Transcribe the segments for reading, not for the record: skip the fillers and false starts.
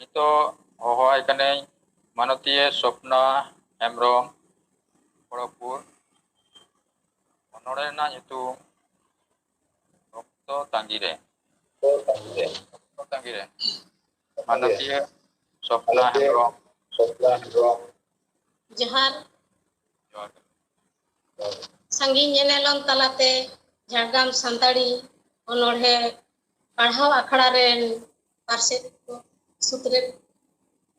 Nito hohoi kanai manotiye Sopna Hembrong Korokpur onore na nyutum Okto Tanggire. Okto Tanggire. Manotiye Sopna Hembrong. Johar. Sangi ñenelon talate Jhargram Santari onorhe पढ़ाव आखड़ा रेन पार्षद को सुत्रेत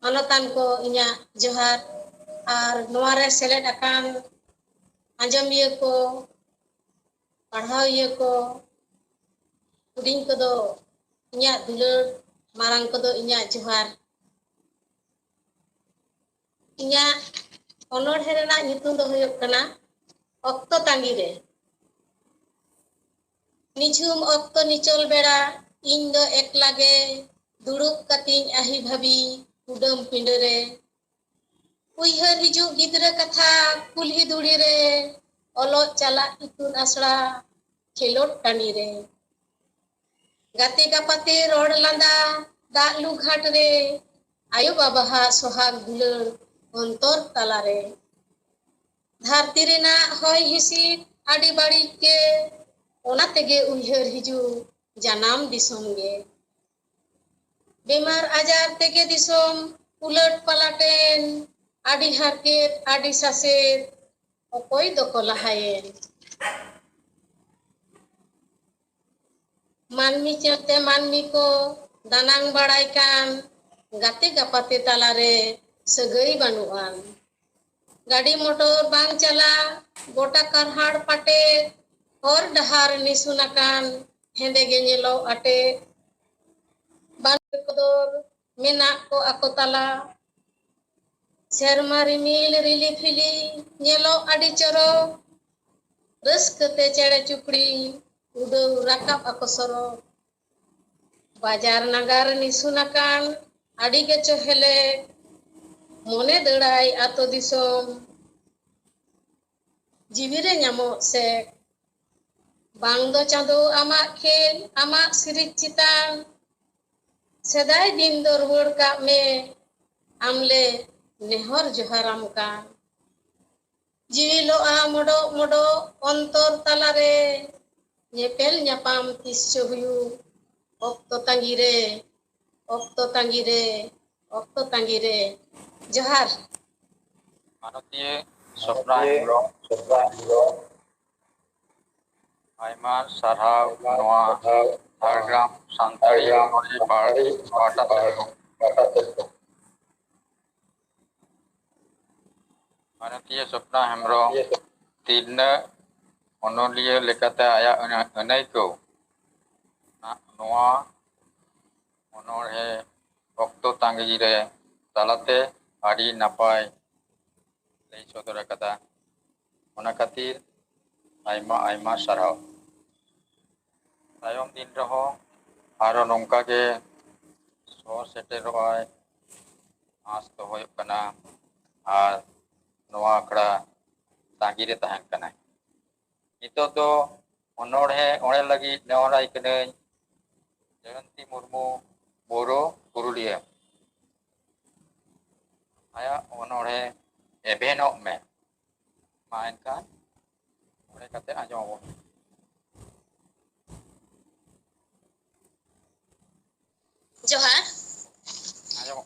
मनोतान को इnya जोहार और नोआरे सेलेद अकान आंजमिया को पढ़ाव ये को उडिंग को दो इnya दुलर मारंग को दो इnya जोहार इnya onorhe rena nyutum do huyuk kana okto tangi re निझुम ऑक्तो निचोल बेड़ा इन दो एक लागे दुड़ुब कतिन आही भाभी उडम पिंडरे उइहर हिजु गिद्र कथा कुल्ही दुड़ी रे ओलो चला इतुन आसड़ा खेलोट टानी रे गाते गापाते रोड लांदा दालू घाट रे आयो बाबा हा सोहाग दुलर अंतर तला रे धरती रे ना होय हिसी आड़ी बाड़ी के ओना तेगे उइहर हिजु जानाम दिसोम गे बेमार आजार तेगे दिसोम उलट पलाटेन आडी हारकेत आडी सासेत अकोय दको लाहायेन मानमी चलते मानमी को दानांग बाड़ाय कान गाते गापाते तालारे सगई बानुआन गाड़ी मोटर बांग चला गोटा करहाड़ पाटे और डहार निसुनाकान हेंदे गे ñelo ate ban kodor mena ko ako tala serma rimil rili fili ñelo adi coro reskete cere cukri udo rakap ako soro bajar nagar nisunakan adi ge cohele mone derai ato disom jibire ñamo se Bang do chando amak khel amak sirit citan sedai din do ruhur kak me amle nehor joharam kan jiwi loa modo modo ontor talare nyepel nyapam tischo huyu okto tangire johar Manotiye Sopna Hembrong Aiman Sarhaw Noa Jhargram Santari Onore Pata Telkom. Manotiye Sopna Hembrong Tidna Onoliya lekate aya anai ko Noa Onore Okto Tanggire talate adi napai lei sodora kata ona katir aima sarhaw tayom din reho aro nongka ge so seteroy as to hoyok kana ar noa akra tangire tahan kana ito to onore lagi neorai kene Jayanti Murmu Boro Purulia aya onore ebenok me main kan mereka teh aja ngomong Johar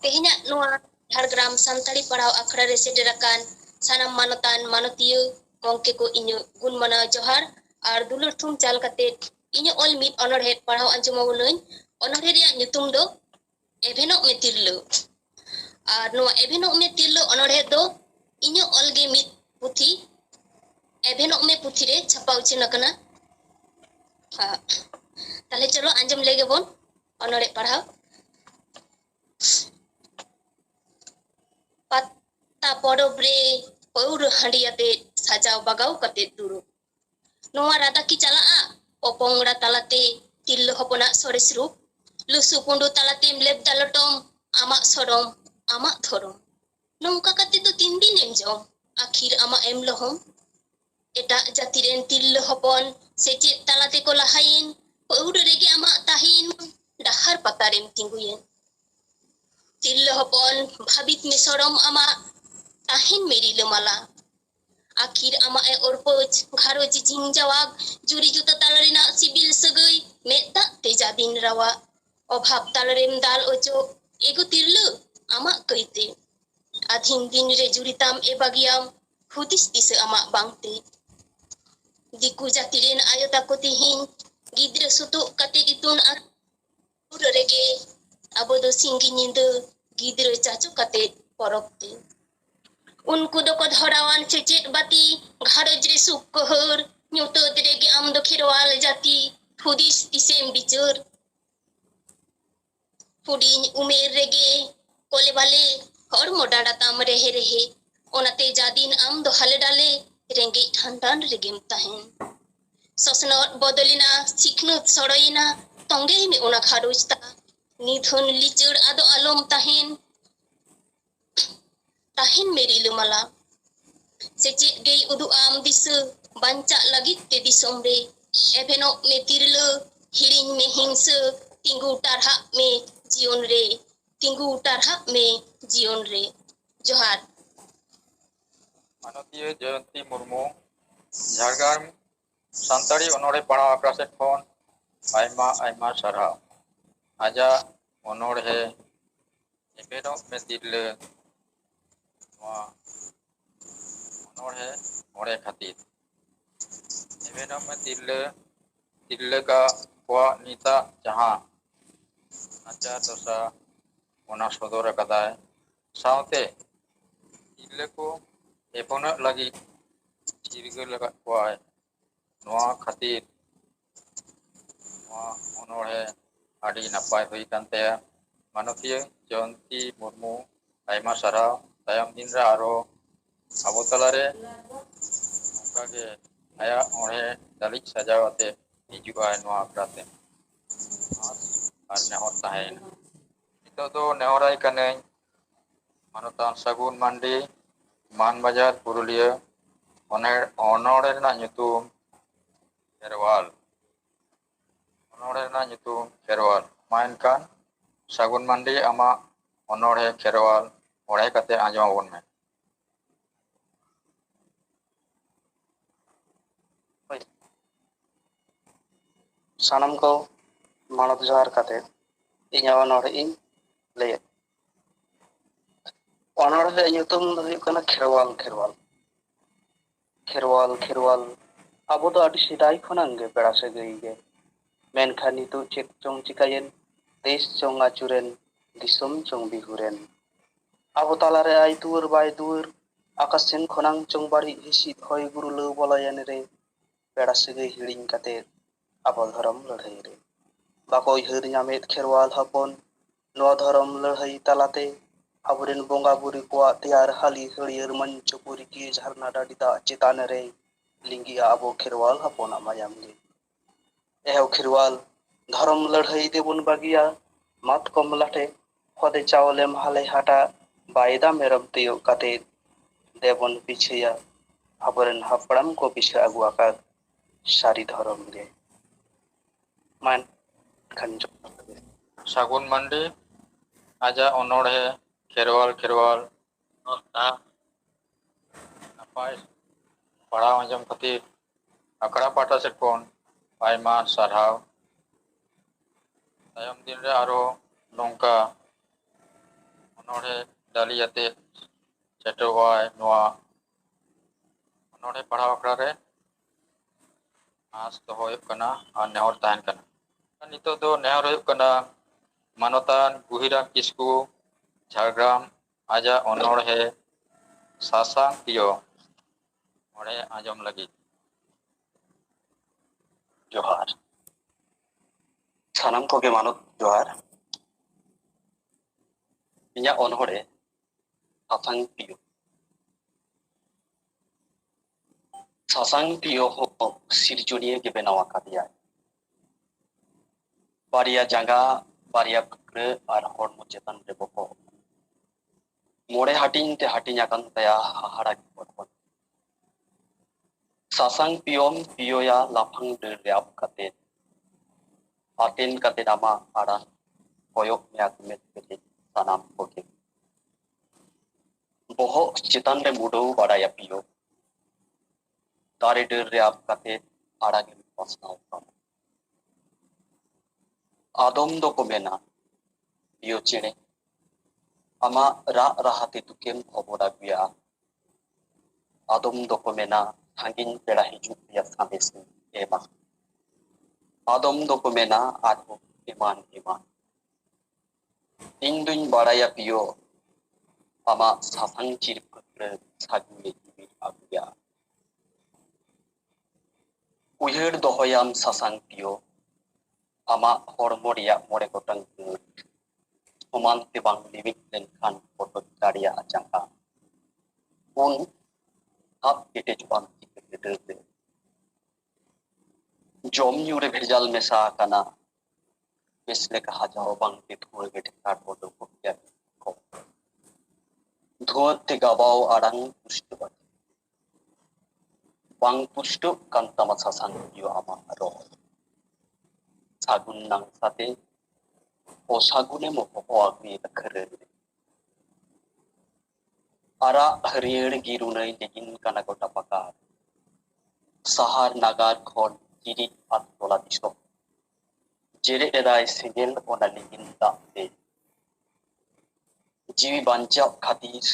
tehnya nua Jhargram Santari Parau Akhड़ा re sederakan sanam manotan manotiyu gongke ko inyo gun mana Johar ar dulur thum chal kate inyo ol mit onorhe parau anjumabuneun onorhe riya nyutum do ebenok me tirlo ar nua ebenok me tirlo onorhe do inyo ol ge mit puthi ebenok me puthi re chapa uchin akana tale chalo anjum lege bon onore parhau pata podobre paur handiate sajau bagau kate duru noa rada ki chalaa opongra talate tillo hopona soresru lusu pundu talate mleb dalotom amak sorom amak thorom nongka kate to 3 din emjom akhir ama emlohom eta jatiren tillo hopon secet talate ko lahain paur rege ama tahin dahar patarem tingguyen ᱛᱤᱨᱞᱟᱹ ᱦᱚᱯᱚᱱ ᱵᱷᱟᱵᱤᱛ ᱢᱮᱥᱚᱨᱚᱢ ᱟᱢᱟᱜ ᱛᱟᱦᱮᱱ ᱢᱮ ᱨᱤᱞᱟᱹᱢᱟᱞᱟ ᱟᱹᱠᱷᱤᱨ ᱟᱢᱟᱜ ᱚᱨᱯᱚᱡ ᱜᱷᱟᱨᱚᱸᱡᱽ ᱡᱤᱝᱡᱟᱣᱟᱜ ᱡᱩᱨᱤ ᱡᱩᱛᱟᱹ ᱛᱟᱞᱟ ᱨᱮᱱᱟᱜ ᱥᱤᱵᱤᱞ ᱥᱟᱹᱜᱟᱹᱭ ᱢᱮᱫ ᱫᱟᱜ ᱛᱮ ᱡᱟᱫᱤᱱ ᱨᱟᱣᱟᱜ ᱚᱵᱷᱟᱵ ᱛᱟᱞᱟᱨᱮᱢ ᱫᱟᱞ ᱚᱪᱚᱜ ᱮᱜᱳ ᱛᱤᱨᱞᱟᱹ ᱟᱢᱟᱜ ᱠᱟᱹᱭᱛᱮ ᱟᱫᱷᱤᱱ ᱫᱤᱱ ᱨᱮ ᱡᱩᱨᱤᱛᱟᱢ ᱵᱟᱹᱜᱤᱭᱟᱢ ᱦᱩᱫᱤᱥ ᱫᱤᱥᱟᱹ ᱟᱢᱟᱜ ᱵᱟᱝᱛᱮ ᱫᱤᱠᱩ ᱡᱟᱹᱛᱤ ᱨᱮᱱ ᱟᱭᱳ ᱛᱟᱠᱚ ᱛᱤᱦᱤᱧ ᱜᱤᱫᱽᱨᱟᱹ ᱥᱩᱛᱩᱜ ᱠᱟᱛᱮ ᱤᱛᱩᱱ ᱟᱥᱲᱟ ᱨᱮᱜᱮ ᱟᱵᱚ ᱫᱚ ᱥᱤᱸᱜᱤ ᱧᱤᱫᱟᱹ ᱜᱤᱫᱽᱨᱟᱹ ᱪᱟᱪᱳ ᱠᱟᱛᱮ ᱯᱚᱨᱚᱵ ᱛᱮ उनको दो को धरावान चेचेत बाती घारज रे सुख कहर ᱧᱩᱛᱟᱹᱛ ᱨᱮᱜᱮ ᱟᱢ ᱫᱚ ᱠᱷᱮᱨᱣᱟᱞ ᱡᱟᱹᱛᱤ ᱦᱩᱫᱤᱥ ᱫᱤᱥᱮᱢ ᱵᱤᱪᱟᱹᱨ ᱦᱩᱰᱤᱧ ᱩᱢᱮᱨ ᱨᱮᱜᱮ ᱠᱚᱞᱮ ᱵᱟᱞᱮ ᱦᱚᱲᱢᱚ ᱰᱟᱸᱰᱟ ᱛᱟᱢ ᱨᱮᱦᱮ ᱨᱮᱦᱮ ᱚᱱᱟᱛᱮ ᱡᱟᱫᱤᱱ ᱟᱢ ᱫᱚ ᱦᱟᱞᱮ ᱰᱟᱞᱮ ᱨᱮᱸᱜᱮᱡ ᱴᱷᱟᱱᱰᱟᱱ ᱨᱮᱜᱮᱢ ᱛᱟᱦᱮᱱ ᱥᱚᱥᱱᱚᱜ ᱵᱚᱫᱚᱞᱮᱱᱟ ᱥᱤᱠᱷᱱᱟᱹᱛ ᱥᱚᱲᱚᱭᱮᱱᱟ ᱛᱚᱸᱜᱮᱭ ᱢᱮ ᱚᱱᱟ ᱜᱷᱟᱨᱚᱸᱡᱽ ᱛᱟ ᱱᱤᱫᱷᱟᱹᱱ ᱞᱤᱪᱟᱹᱲ ᱟᱫᱚ ᱟᱞᱚᱢ ᱛᱟᱦᱮᱱ ᱢᱮ ᱨᱤᱞᱟᱹᱢᱟᱞᱟ ᱥᱮᱪᱮᱫ ᱜᱮᱭ ᱩᱫᱩᱜ ᱟᱢ ᱫᱤᱥᱟᱹ ᱵᱟᱧᱪᱟᱜ ᱞᱟᱹᱜᱤᱫ ᱛᱮ ᱫᱤᱥᱚᱢ ᱨᱮ ᱮᱵᱷᱮᱱᱚᱜ ᱢᱮ ᱛᱤᱨᱞᱟᱹ ᱦᱤᱲᱤᱧ ᱢᱮ ᱦᱤᱝᱥᱟᱹ ᱛᱤᱸᱜᱩ ᱴᱟᱨᱦᱟᱜ ᱢᱮ ᱡᱤᱭᱚᱱ ᱨᱮ ᱛᱤᱸᱜᱩ ᱴᱟᱨᱦᱟᱜ ᱢᱮ ᱡᱤᱭᱚᱱ ᱨᱮ ᱡᱚᱦᱟᱨ ᱢᱟᱱᱚᱛᱤᱭᱟᱹ ᱡᱚᱭᱚᱱᱛᱤ ᱢᱩᱨᱢᱩ ᱡᱷᱟᱲᱜᱨᱟᱢ ᱥᱟᱱᱛᱟᱲᱤ ᱚᱱᱚᱬᱦᱮ ᱯᱟᱲᱦᱟᱣ ᱟᱠᱷᱲᱟ ᱥᱮᱫ ᱠᱷᱚᱱ ᱟᱭᱢᱟ ᱟᱭᱢᱟ ᱥᱟᱨᱦᱟᱣ ᱟᱡᱟᱜ ᱚᱱᱚᱬᱦᱮ ᱮᱵᱷᱮᱱᱚᱜ ᱢᱮ ᱛᱤᱨᱞᱟᱹ ᱱᱚᱣᱟ ᱚᱱᱚᱬᱦᱮ ᱚᱬᱦᱮ ᱠᱷᱟᱹᱛᱤᱨ ᱮᱵᱷᱮᱱᱚᱜ ᱢᱮ ᱛᱤᱨᱞᱟᱹ ᱠᱚᱣᱟᱜ ᱱᱤᱛᱟᱜ ᱡᱟᱦᱟᱸ ᱱᱟᱪᱟᱨ ᱫᱚᱥᱟ ᱚᱱᱟ ᱥᱚᱫᱚᱨ ᱟᱠᱟᱫᱟᱭ ᱥᱟᱶᱛᱮ ᱛᱤᱨᱞᱟᱹ ᱠᱚ ᱮᱵᱷᱮᱱᱚᱜ ᱞᱟᱹᱜᱤᱫ ᱪᱤᱨᱜᱟᱹᱞ ᱟᱠᱟᱫ ᱠᱚᱣᱟᱭ ᱱᱚᱣᱟ ᱠᱷᱟᱹᱛᱤᱨ ᱱᱚᱣᱟ ᱚᱱᱚᱬᱦᱮ ᱟᱹᱰᱤ ᱱᱟᱯᱟᱭ ᱦᱩᱭ ᱟᱠᱟᱱ ᱛᱟᱭᱟ ᱢᱟᱱᱚᱛᱤᱭᱟᱹ ᱡᱚᱭᱚᱱᱛᱤ ᱢᱩᱨᱢᱩ ᱟᱭᱢᱟ ᱥᱟᱨᱦᱟᱣ ᱛᱟᱭᱚᱢ ᱫᱤᱱ ᱨᱮ ᱟᱨᱚ ᱟᱵᱚ ᱛᱟᱞᱟᱨᱮ ᱱᱚᱝᱠᱟᱜᱮ ᱟᱭᱟᱜ ᱚᱬᱦᱮ ᱫᱟᱹᱞᱤᱡ ᱥᱟᱡᱟᱣ ᱟᱛᱮ ᱦᱤᱡᱩᱜᱼᱟᱭ ᱱᱚᱣᱟ ᱟᱠᱷᱲᱟᱛᱮ ᱟᱸᱥ ᱟᱨ ᱱᱮᱦᱚᱨ ᱛᱟᱦᱮᱸᱭᱮᱱᱟ ᱱᱤᱛᱚᱜ ᱫᱚ ᱱᱮᱦᱚᱨᱟᱭ ᱠᱟᱹᱱᱟᱹᱧ ᱢᱟᱱᱚᱛᱟᱱ ᱥᱟᱹᱜᱩᱱ ᱢᱟᱱᱰᱤ ᱢᱟᱱᱵᱟᱡᱟᱨ ᱯᱩᱨᱩᱞᱤᱭᱟᱹ ᱚᱱᱚᱬᱦᱮ ᱨᱮᱱᱟᱜ ᱧᱩᱛᱩᱢ ᱠᱷᱮᱨᱣᱟᱞ ᱚᱱᱚᱬᱦᱮ ᱨᱮᱱᱟᱜ ᱧᱩᱛᱩᱢ ᱠᱷᱮᱨᱣᱟᱞ ᱢᱟ ᱮᱱᱠᱷᱟᱱ ᱥᱟᱹᱜᱩᱱ ᱢᱟᱱᱰᱤ ᱟᱢᱟᱜ ᱚᱱᱚᱬᱦᱮ ᱠᱷᱮᱨᱣᱟᱞ ᱚᱬᱦᱮ ᱠᱟᱛᱮ ᱟᱸᱡᱚᱢ ᱟᱵᱚᱱ ᱢᱮ ᱥᱟᱱᱟᱢ ᱠᱚ ᱢᱟᱱᱚᱛ ᱡᱚᱦᱟᱨ ᱠᱟᱛᱮ ᱤᱧᱟᱹᱜ ᱚᱱᱚᱬᱦᱮ ᱤᱧ ᱞᱟᱹᱭᱮᱫ ᱚᱱᱚᱬᱦᱮ ᱨᱮᱭᱟᱜ ᱧᱩᱛᱩᱢ ᱫᱚ ᱦᱩᱭᱩᱜ ᱠᱟᱱᱟ ᱠᱷᱮᱨᱣᱟᱞ ᱠᱷᱮᱨᱣᱟᱞ ᱠᱷᱮᱨᱣᱟᱞ ᱠᱷᱮᱨᱣᱟᱞ ᱟᱵᱚ ᱫᱚ ᱟᱹᱰᱤ ᱥᱮᱫᱟᱭ ᱠᱷᱚᱱᱟᱜ ᱜᱮ ᱯᱮᱲᱟ ᱥᱟᱹᱜᱟᱹᱭ ᱜᱮ ᱢᱮᱱᱠᱷᱟᱱ ᱱᱤᱛᱚᱜ ᱪᱮᱫ ᱪᱚᱝ ᱪᱤᱠᱟᱹᱭᱮᱱ ᱫᱮᱥ ᱪᱚᱝ ᱟᱹᱪᱩᱨᱮᱱ ᱫᱤᱥᱚᱢ ᱪᱚᱝ ᱵᱤᱦᱩᱨᱮᱱ ᱟᱵᱚ ᱛᱟᱞᱟᱨᱮ ᱟᱭ ᱫᱩᱣᱟᱹᱨ ᱵᱟᱭ ᱫᱩᱣᱟᱹᱨ ᱟᱠᱟᱥ ᱥᱮᱱ ᱠᱷᱚᱱᱟᱝ ᱪᱚᱝ ᱵᱟᱹᱲᱤᱡ ᱦᱤᱸᱥᱤᱫ ᱦᱚᱭ ᱜᱩᱨᱞᱟᱹᱣ ᱵᱚᱞᱚᱭᱮᱱ ᱨᱮ ᱯᱮᱲᱟ ᱥᱟᱹᱜᱟᱹᱭ ᱦᱤᱲᱤᱧ ᱠᱟᱛᱮ ᱟᱵᱚ ᱫᱷᱚᱨᱚᱢ ᱞᱟᱹᱲᱦᱟᱹᱭ ᱨᱮ ᱵᱟᱠᱚ ᱩᱭᱦᱟᱹᱨ ᱧᱟᱢᱮᱫ ᱠᱷᱮᱨᱣᱟᱞ ᱦᱚᱯᱚᱱ ᱱᱚᱣᱟ ᱫᱷᱚᱨᱚᱢ ᱞᱟᱹᱲᱦᱟᱹᱭ ᱛᱟᱞᱟᱛᱮ ᱟᱵᱚᱨᱮᱱ ᱵᱚᱸᱜᱟ ᱵᱩᱨᱩ ᱠᱚᱣᱟᱜ ᱛᱮᱭᱟᱨ ᱦᱟᱹᱞᱤ ᱦᱟᱹᱲᱭᱟᱹᱲ ᱢᱚᱧᱪᱚ ᱯᱩᱨᱤᱠᱤ ᱡᱷᱟᱨᱱᱟ ᱰᱟᱹᱰᱤ ᱫᱟᱜ ᱪᱮᱛᱟᱱ ᱨᱮ ᱞᱤᱸᱜᱤᱭᱟ ᱟᱵᱚ ᱠᱷᱮᱨᱣᱟᱞ ᱦᱚᱯᱚᱱᱟᱜ ᱢᱟᱭᱟᱢ ᱜᱮ ᱮᱦᱚ ᱠᱷᱮᱨᱣᱟᱞ ᱫᱷᱚᱨᱚᱢ ᱞᱟᱹᱲᱦᱟᱹᱭ ᱫᱮᱵᱚᱱ ᱵᱟᱹᱜᱤᱭᱟ ᱢᱟᱛᱠᱚᱢ ᱞᱟᱴᱷᱮ ᱠᱷᱚᱫᱮ ᱪᱟᱣᱞᱮᱢ ᱦᱟᱞᱮ ᱦᱟᱴᱟᱜ ᱵᱟᱭᱫᱟ ᱢᱮᱨᱚᱢ ᱛᱤᱭᱳᱜ ᱠᱟᱛᱮ ᱫᱮᱵᱚᱱ ᱯᱤᱪᱷᱟᱹᱭᱟ ᱟᱵᱚᱨᱮᱱ ᱦᱟᱯᱲᱟᱢ ᱠᱚ ᱯᱤᱪᱷᱟᱹ ᱟᱹᱜᱩ ᱟᱠᱟᱫ ᱥᱟᱹᱨᱤ ᱫᱷᱚᱨᱚᱢ ᱜᱮ ᱢᱟᱱ ᱠᱷᱟᱱ ᱥᱟᱹᱜᱩᱱ ᱢᱟᱱᱰᱤ ᱟᱡᱟᱜ ᱚᱱᱚᱬᱦᱮ ᱠᱷᱮᱨᱣᱟᱞ ᱠᱷᱮᱨᱣᱟᱞ ᱱᱟᱯᱟᱭ ᱯᱟᱲᱦᱟᱣ ᱟᱸᱡᱚᱢ ᱠᱷᱟᱹᱛᱤᱨ ᱟᱠᱷᱲᱟ ᱯᱟᱦᱴᱟ ᱥᱮᱫ ᱠᱷᱚᱱ ᱟᱭᱢᱟ ᱥᱟᱨᱦᱟᱣ ᱛᱟᱭᱚᱢ ᱫᱤᱱ ᱨᱮ ᱟᱨᱚ ᱱᱚᱝᱠᱟ ᱚᱱᱚᱬᱦᱮ ᱫᱟᱹᱞᱤ ᱟᱛᱮ ᱥᱮᱴᱮᱨᱚᱜᱼᱟᱭ ᱱᱚᱣᱟ ᱚᱱᱚᱬᱦᱮ ᱯᱟᱲᱦᱟᱣ ᱟᱠᱷᱲᱟ ᱨᱮ ᱟᱸᱥ ᱫᱚᱦᱚ ᱦᱩᱭᱩᱜ ᱠᱟᱱᱟ ᱟᱨ ᱱᱮᱦᱚᱨ ᱛᱟᱦᱮᱱ ᱠᱟᱱᱟ ᱱᱤᱛᱚᱜ ᱫᱚ ᱱᱮᱦᱚᱨ ᱦᱩᱭᱩᱜ ᱠᱟᱱᱟ ᱢᱟᱱᱚᱛᱟᱱ ᱜᱩᱦᱤᱨᱟᱢ ᱠᱤᱥᱠᱩ ᱡᱷᱟᱲᱜᱨᱟᱢ ᱟᱡᱟᱜ ᱚᱱᱚᱬᱦᱮ ᱥᱟᱥᱟᱝ ᱯᱤᱭᱳ ᱚᱬᱦᱮ ᱟᱸᱡᱚᱢ ᱞᱟᱹᱜᱤᱫ ᱡᱚᱦᱟᱨ ᱥᱟᱱᱟᱢ ᱠᱚᱜᱮ ᱢᱟᱱᱚᱛ ᱡᱚᱦᱟᱨ ᱤᱧᱟᱹᱜ ᱚᱱᱚᱬᱦᱮ ᱥᱟᱥᱟᱝ ᱯᱤᱭᱳ ᱥᱟᱥᱟᱝ ᱯᱤᱭᱳ ᱦᱚᱸ ᱥᱤᱨᱡᱚᱱᱤᱭᱟᱹ ᱜᱮ ᱵᱮᱱᱟᱣ ᱟᱠᱟᱫᱮᱭᱟᱭ ᱵᱟᱨᱭᱟ ᱡᱟᱸᱜᱟ ᱵᱟᱨᱭᱟ ᱯᱷᱟᱹᱠᱲᱟᱹ ᱟᱨ ᱦᱚᱲᱢᱚ ᱪᱮᱛᱟᱱ ᱨᱮ ᱵᱚᱦᱚᱜ ᱢᱚᱬᱮ ᱦᱟᱹᱴᱤᱧ ᱛᱮ ᱦᱟᱹᱴᱤᱧ ᱟᱠᱟᱱ ᱛᱟᱭᱟ ᱦᱟᱦᱟᱲᱟ ᱜᱚᱲᱦᱚᱱ ᱥᱟᱥᱟᱝ ᱯᱤᱭᱳᱢ ᱯᱤᱭᱳᱭᱟ ᱞᱟᱯᱷᱟᱝ ᱰᱟᱹᱨ ᱨᱮ ᱟᱵ ᱠᱟᱛᱮ ᱟᱛᱮᱱ ᱠᱟᱛᱮ ᱟᱢᱟᱜ ᱟᱲᱟᱝ ᱠᱚᱭᱚᱜ ᱢᱮᱭᱟ ᱢᱮᱫ ᱯᱮᱨᱮᱡ sanam koge bohok chetan re mudau baraya piyo dare der re ab kate aragin pasnau kam adom do ko mena piyo chene ama ra rahate tukem khobor aguya adom do ko mena thangin pera hijuk ya sandes ema adom do ko mena arho iman iman ing duin baraya piyo ama sasang cirkut saguye ibir aguya uyhar dohoyam sasang piyo ama hormo reyak more gotang oman te bang limit lenkhan potot daria achangka un ap kete juban kete jom nyure bhejal mesa kana besle ka hajao bang te thur gete kar podo ko kya ko dhuat te gabao arang pushtu bang pushtu kan tama sasang piyo ama ro sagun nang sate o sagune mo ko agni khare ara harier girunai degin kana gota pakar sahar nagar khon kiri attola diso jere erai singel ona ligin te jiwi bancap khatir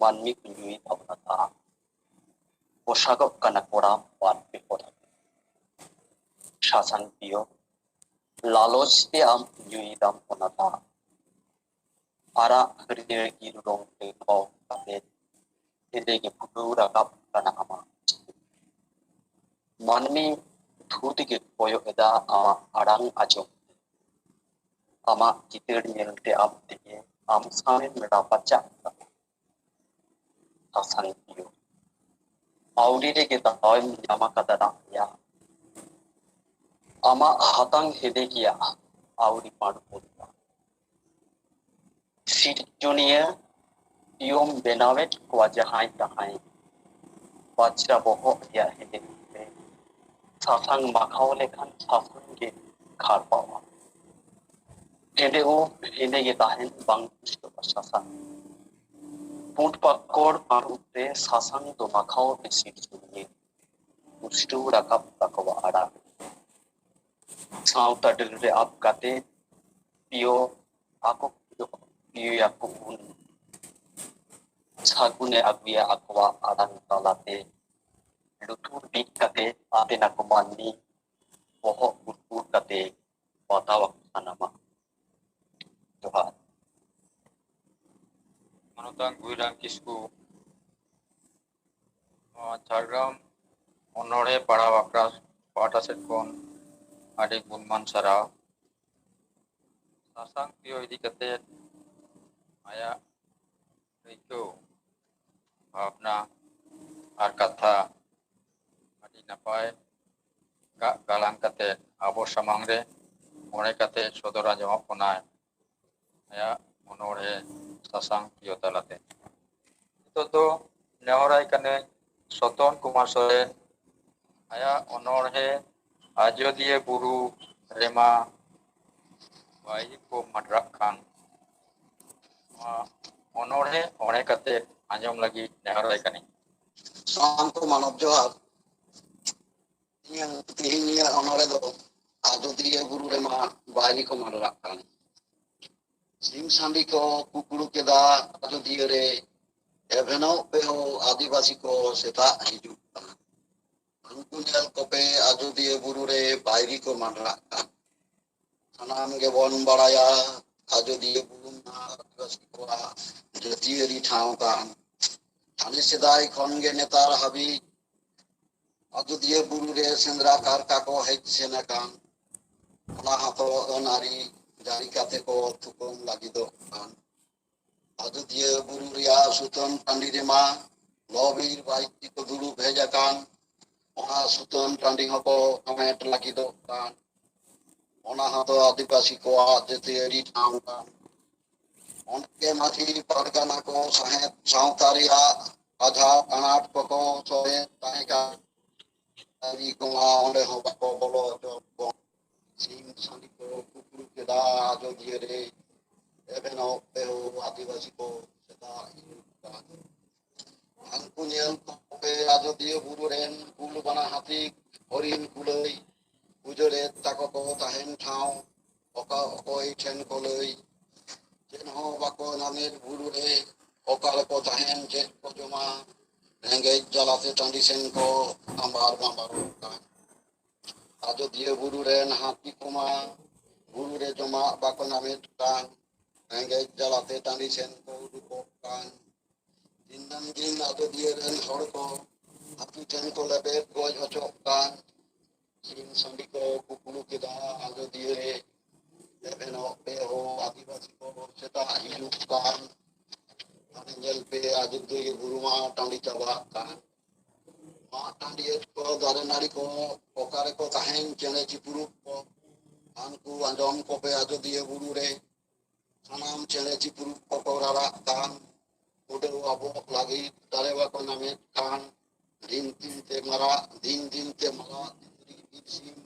manmi kunyui bhavna ta posagok kana koram wan bipoda sasang piyo lalos te am kunyui dam onata ara harier girurong te ko kate edege pura kap kana ama manmi thutige koyo eda ama arang ajo ama kitir nyelte am tige am same mera pacha asan piyo aurire ke taim jama kadara ya ama hatang hede kia auri pad putta sit junior yom benawet kwa jahai tahai bachra boho ya hede sasang makhao lekhan sasang ge khar pawa hede o hede ge tahen bang pusto sasang put pakor parute sasang to makhao be sit junior pusto rakap takwa ara sauta dere ap kate piyo ako piyo ako un sagune agya akwa adang talate lutur bik kate ate nakumani boho utur kate watawak sanama Tuhan manutang guirang kisku Jhargram onore parawakras pata setkon adi gunman sarau sasang piyo idi kate aya riko bhavna ar katha adi napai galang kate abo samang re mone kate sodor anjomok ponai aya onore sasang piyo talate itu to nehorai kane Soton Kumar Soren aya onore Ajodiye buru rema bai ko madrakkan onore ore kate anjom lagi nehorai kane Santo Manov Johar yang tingginya onore do Ajodiye buru rema bai ko madrakkan sim sandi ko kukuru keda Ajodiye re eveno peho adivasi ko seta hidup unku nyel kope Ajodiye buru re bai ko madrakkan sanam ge bon baraya Ajodiye buru na adivasi ko jatieri thau kan Ani sedai khon ge netar habi Ajodiye buru re sendra karka ko hej sena kan ona hato onari jari kate ko tukong lagi do kan Ajodiye buru ria suton tandi rema lobir baik ko dulu bheja kan ona suton tandi hoko kamet lagi do kan ona hato adipasi ko Ajodiye thang kan onke mati pargana ko sahet sautaria adha anat ko soe taika ari ko onde ho ko bolo to sim sandi ko kukuru keda Ajodiye re ᱮᱵᱷᱮᱱᱚᱜ ᱯᱮᱦᱚ ᱟᱹᱫᱤᱵᱟᱹᱥᱤ ᱠᱚ ᱥᱮᱛᱟ ᱦᱤᱡᱩᱜ ᱠᱟᱱ ᱦᱟᱱᱠᱩ ᱧᱮᱞ ᱠᱚᱯᱮ ᱟᱡᱚᱫᱤᱭᱟᱹ ᱵᱩᱨᱩ ᱨᱮᱱ ᱠᱩᱞ ᱵᱟᱱᱟ ᱦᱟᱹᱛᱤ ᱦᱚᱨᱤᱱ ᱠᱩᱞᱟᱹᱭ ᱩᱡᱟᱹᱲᱮᱫ ᱛᱟᱠᱚ ᱠᱚ ᱛᱟᱦᱮᱱ ᱴᱷᱟᱶ ᱚᱠᱟ ᱚᱠᱚᱭ ᱴᱷᱮᱱ ᱠᱚ ᱞᱟᱹᱭ ᱪᱮᱫ ᱦᱚᱸ ᱵᱟᱠᱚ ᱧᱟᱢᱮᱫ ᱵᱩᱨᱩ ᱨᱮ ᱚᱠᱟ ᱨᱮᱠᱚ ᱛᱟᱦᱮᱱ ᱪᱮᱫ ᱠᱚ ᱡᱚᱢᱟ ᱨᱮᱸᱜᱮᱡ ᱡᱟᱞᱟᱛᱮ ᱴᱟᱺᱰᱤ ᱥᱮᱱ ᱠᱚ ᱟᱢᱵᱟᱨ ᱵᱟᱢᱵᱟᱨᱚᱜ ᱠᱟᱱ ᱟᱡᱚᱫᱤᱭᱟᱹ ᱵᱩᱨᱩ ᱨᱮᱱ ᱦᱟᱹᱛᱤ ᱠᱚᱢᱟ ᱵᱩᱨᱩ ᱨᱮ ᱡᱚᱢᱟᱜ ᱵᱟᱠᱚ ᱧᱟᱢᱮᱫ ᱠᱟᱱ ᱨᱮᱸᱜᱮᱡ ᱡᱟᱞᱟᱛᱮ ᱴᱟᱺᱰᱤ ᱥᱮᱱ ᱠᱚ ᱩᱰᱩᱠᱚᱜ ᱠᱟᱱ ᱫᱤᱱᱟᱹᱢ ᱫᱤᱱ ᱟᱡᱚᱫᱤᱭᱟᱹ ᱨᱮᱱ ᱦᱚᱲ ko ᱦᱟᱹᱛᱤ ᱴᱷᱮᱱ ko ᱞᱮᱵᱮᱫ ᱜᱚᱡ ᱦᱚᱪᱚᱜ ᱠᱟᱱ ᱥᱤᱢ ᱥᱟᱺᱰᱤ ko ᱠᱩᱠᱲᱩ ᱠᱮᱫᱟ ᱟᱡᱚᱫᱤᱭᱟᱹ ᱨᱮ ᱮᱵᱷᱮᱱᱚᱜ ᱯᱮᱦᱚ ᱟᱹᱫᱤᱵᱟᱹᱥᱤ ko ᱥᱮᱛᱟ ᱦᱤᱡᱩᱜ ᱠᱟᱱ ᱢᱟᱱᱮ ᱧᱮᱞ ᱯᱮ ᱟᱡᱚᱫᱤᱭᱟᱹ ᱵᱩᱨᱩ ᱢᱟ ᱴᱟᱺᱰᱤ ᱪᱟᱵᱟᱜ ᱠᱟᱱ ᱢᱟᱜ ᱴᱟᱺᱰᱤᱭᱮᱫ ko ᱫᱟᱨᱮ ᱱᱟᱹᱲᱤ ko ᱚᱠᱟ ᱨᱮᱠᱚ ᱛᱟᱦᱮᱱ ᱪᱮᱬᱮ ᱪᱤᱯᱨᱩᱫ ko ᱦᱟᱱᱠᱩ ᱟᱸᱡᱚᱢ ᱠᱚᱯᱮ ᱟᱡᱚᱫᱤᱭᱟᱹ ᱵᱩᱨᱩ ᱨᱮ ᱥᱟᱱᱟᱢ ᱪᱮᱬᱮ ᱪᱤᱯᱨᱩᱫ ᱠᱚᱠᱚ ᱨᱟᱨᱟᱜ ᱠᱟᱱ ᱩᱰᱟᱹᱣ ᱟᱵᱚᱜ ᱞᱟᱹᱜᱤᱫ ᱫᱟᱲᱮ ᱵᱟᱠᱚ ᱧᱟᱢᱮᱫ ᱠᱟᱱ ᱫᱤᱱ ᱫᱤᱱᱛᱮ ᱢᱟᱨᱟᱜ ᱛᱤᱛᱨᱤ ᱵᱤᱨ ᱥᱤᱢ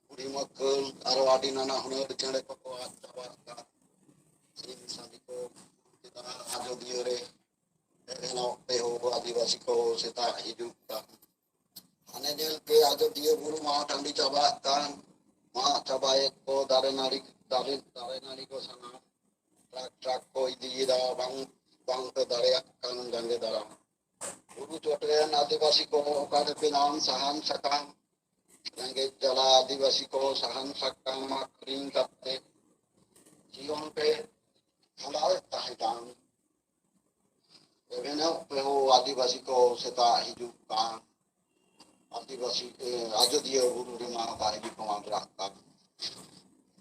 ᱵᱩᱲᱦᱤ ᱢᱟᱠᱟᱹᱞ ᱟᱨᱚ ᱟᱹᱰᱤ ᱱᱟᱱᱟ ᱦᱩᱱᱟᱹᱨ ᱪᱮᱬᱮ ᱠᱚᱠᱚ ᱟᱫ ᱪᱟᱵᱟᱜ ᱠᱟᱱ ᱥᱤᱢ ᱥᱟᱺᱰᱤ ᱠᱚ ᱪᱮᱫᱟ ᱟᱡᱚᱫᱤᱭᱟᱹ ᱨᱮ ᱮᱵᱷᱮᱱᱚᱜ ᱯᱮᱦᱚ ᱟᱹᱫᱤᱵᱟᱹᱥᱤ ᱠᱚ ᱥᱮᱛᱟ ᱦᱤᱡᱩᱜ ᱠᱟᱱ ᱦᱟᱱᱮ ᱧᱮᱞ ᱯᱮ ᱟᱡᱚᱫᱤᱭᱟᱹ ᱵᱩᱨᱩ ᱢᱟ ᱴᱟᱺᱰᱤ ᱪᱟᱵᱟᱜ ᱠᱟᱱ ᱢᱟᱜ ᱪᱟᱵᱟᱭᱮᱫ ko ᱫᱟᱨᱮ ᱱᱟᱹᱲᱤ ko ᱥᱟᱱᱟᱢ ᱴᱨᱟᱠ ko ᱤᱫᱤᱭᱮᱫᱟ ᱵᱟᱝᱯᱮ ᱫᱟᱲᱮᱭᱟᱜ ᱠᱟᱱ ᱡᱟᱸᱜᱮ ᱫᱟᱨᱟᱢ ᱵᱩᱨᱩ ᱪᱚᱴ ᱨᱮᱱ ᱟᱹᱫᱤᱵᱟᱹᱥᱤ ko ᱚᱠᱟ ᱨᱮᱯᱮ ᱧᱟᱢ ᱥᱟᱦᱟᱱ ᱥᱟᱠᱟᱢ ᱨᱮᱸᱜᱮᱡ ᱡᱟᱞᱟ ᱟᱹᱫᱤᱵᱟᱹᱥᱤ ko ᱥᱟᱦᱟᱱ ᱥᱟᱠᱟᱢ ᱟᱠᱷᱨᱤᱧ ᱠᱟᱛᱮ ᱡᱤᱭᱚᱱ ᱯᱮ ᱠᱷᱟᱸᱰᱟᱣᱮᱫ ᱛᱟᱦᱮᱸ ᱮᱵᱷᱮᱱᱚᱜ ᱯᱮᱦᱚ ᱟᱹᱫᱤᱵᱟᱹᱥᱤ ko ᱥᱮᱛᱟ ᱦᱤᱡᱩᱜ ᱠᱟᱱ ᱟᱹᱫᱤᱵᱟᱹᱥᱤ ᱟᱡᱚᱫᱤᱭᱟᱹ ᱵᱩᱨᱩ ᱨᱮᱢᱟ ᱵᱟᱭᱨᱤ ᱠᱚ ᱢᱟᱰᱨᱟᱜ ᱠᱟᱱ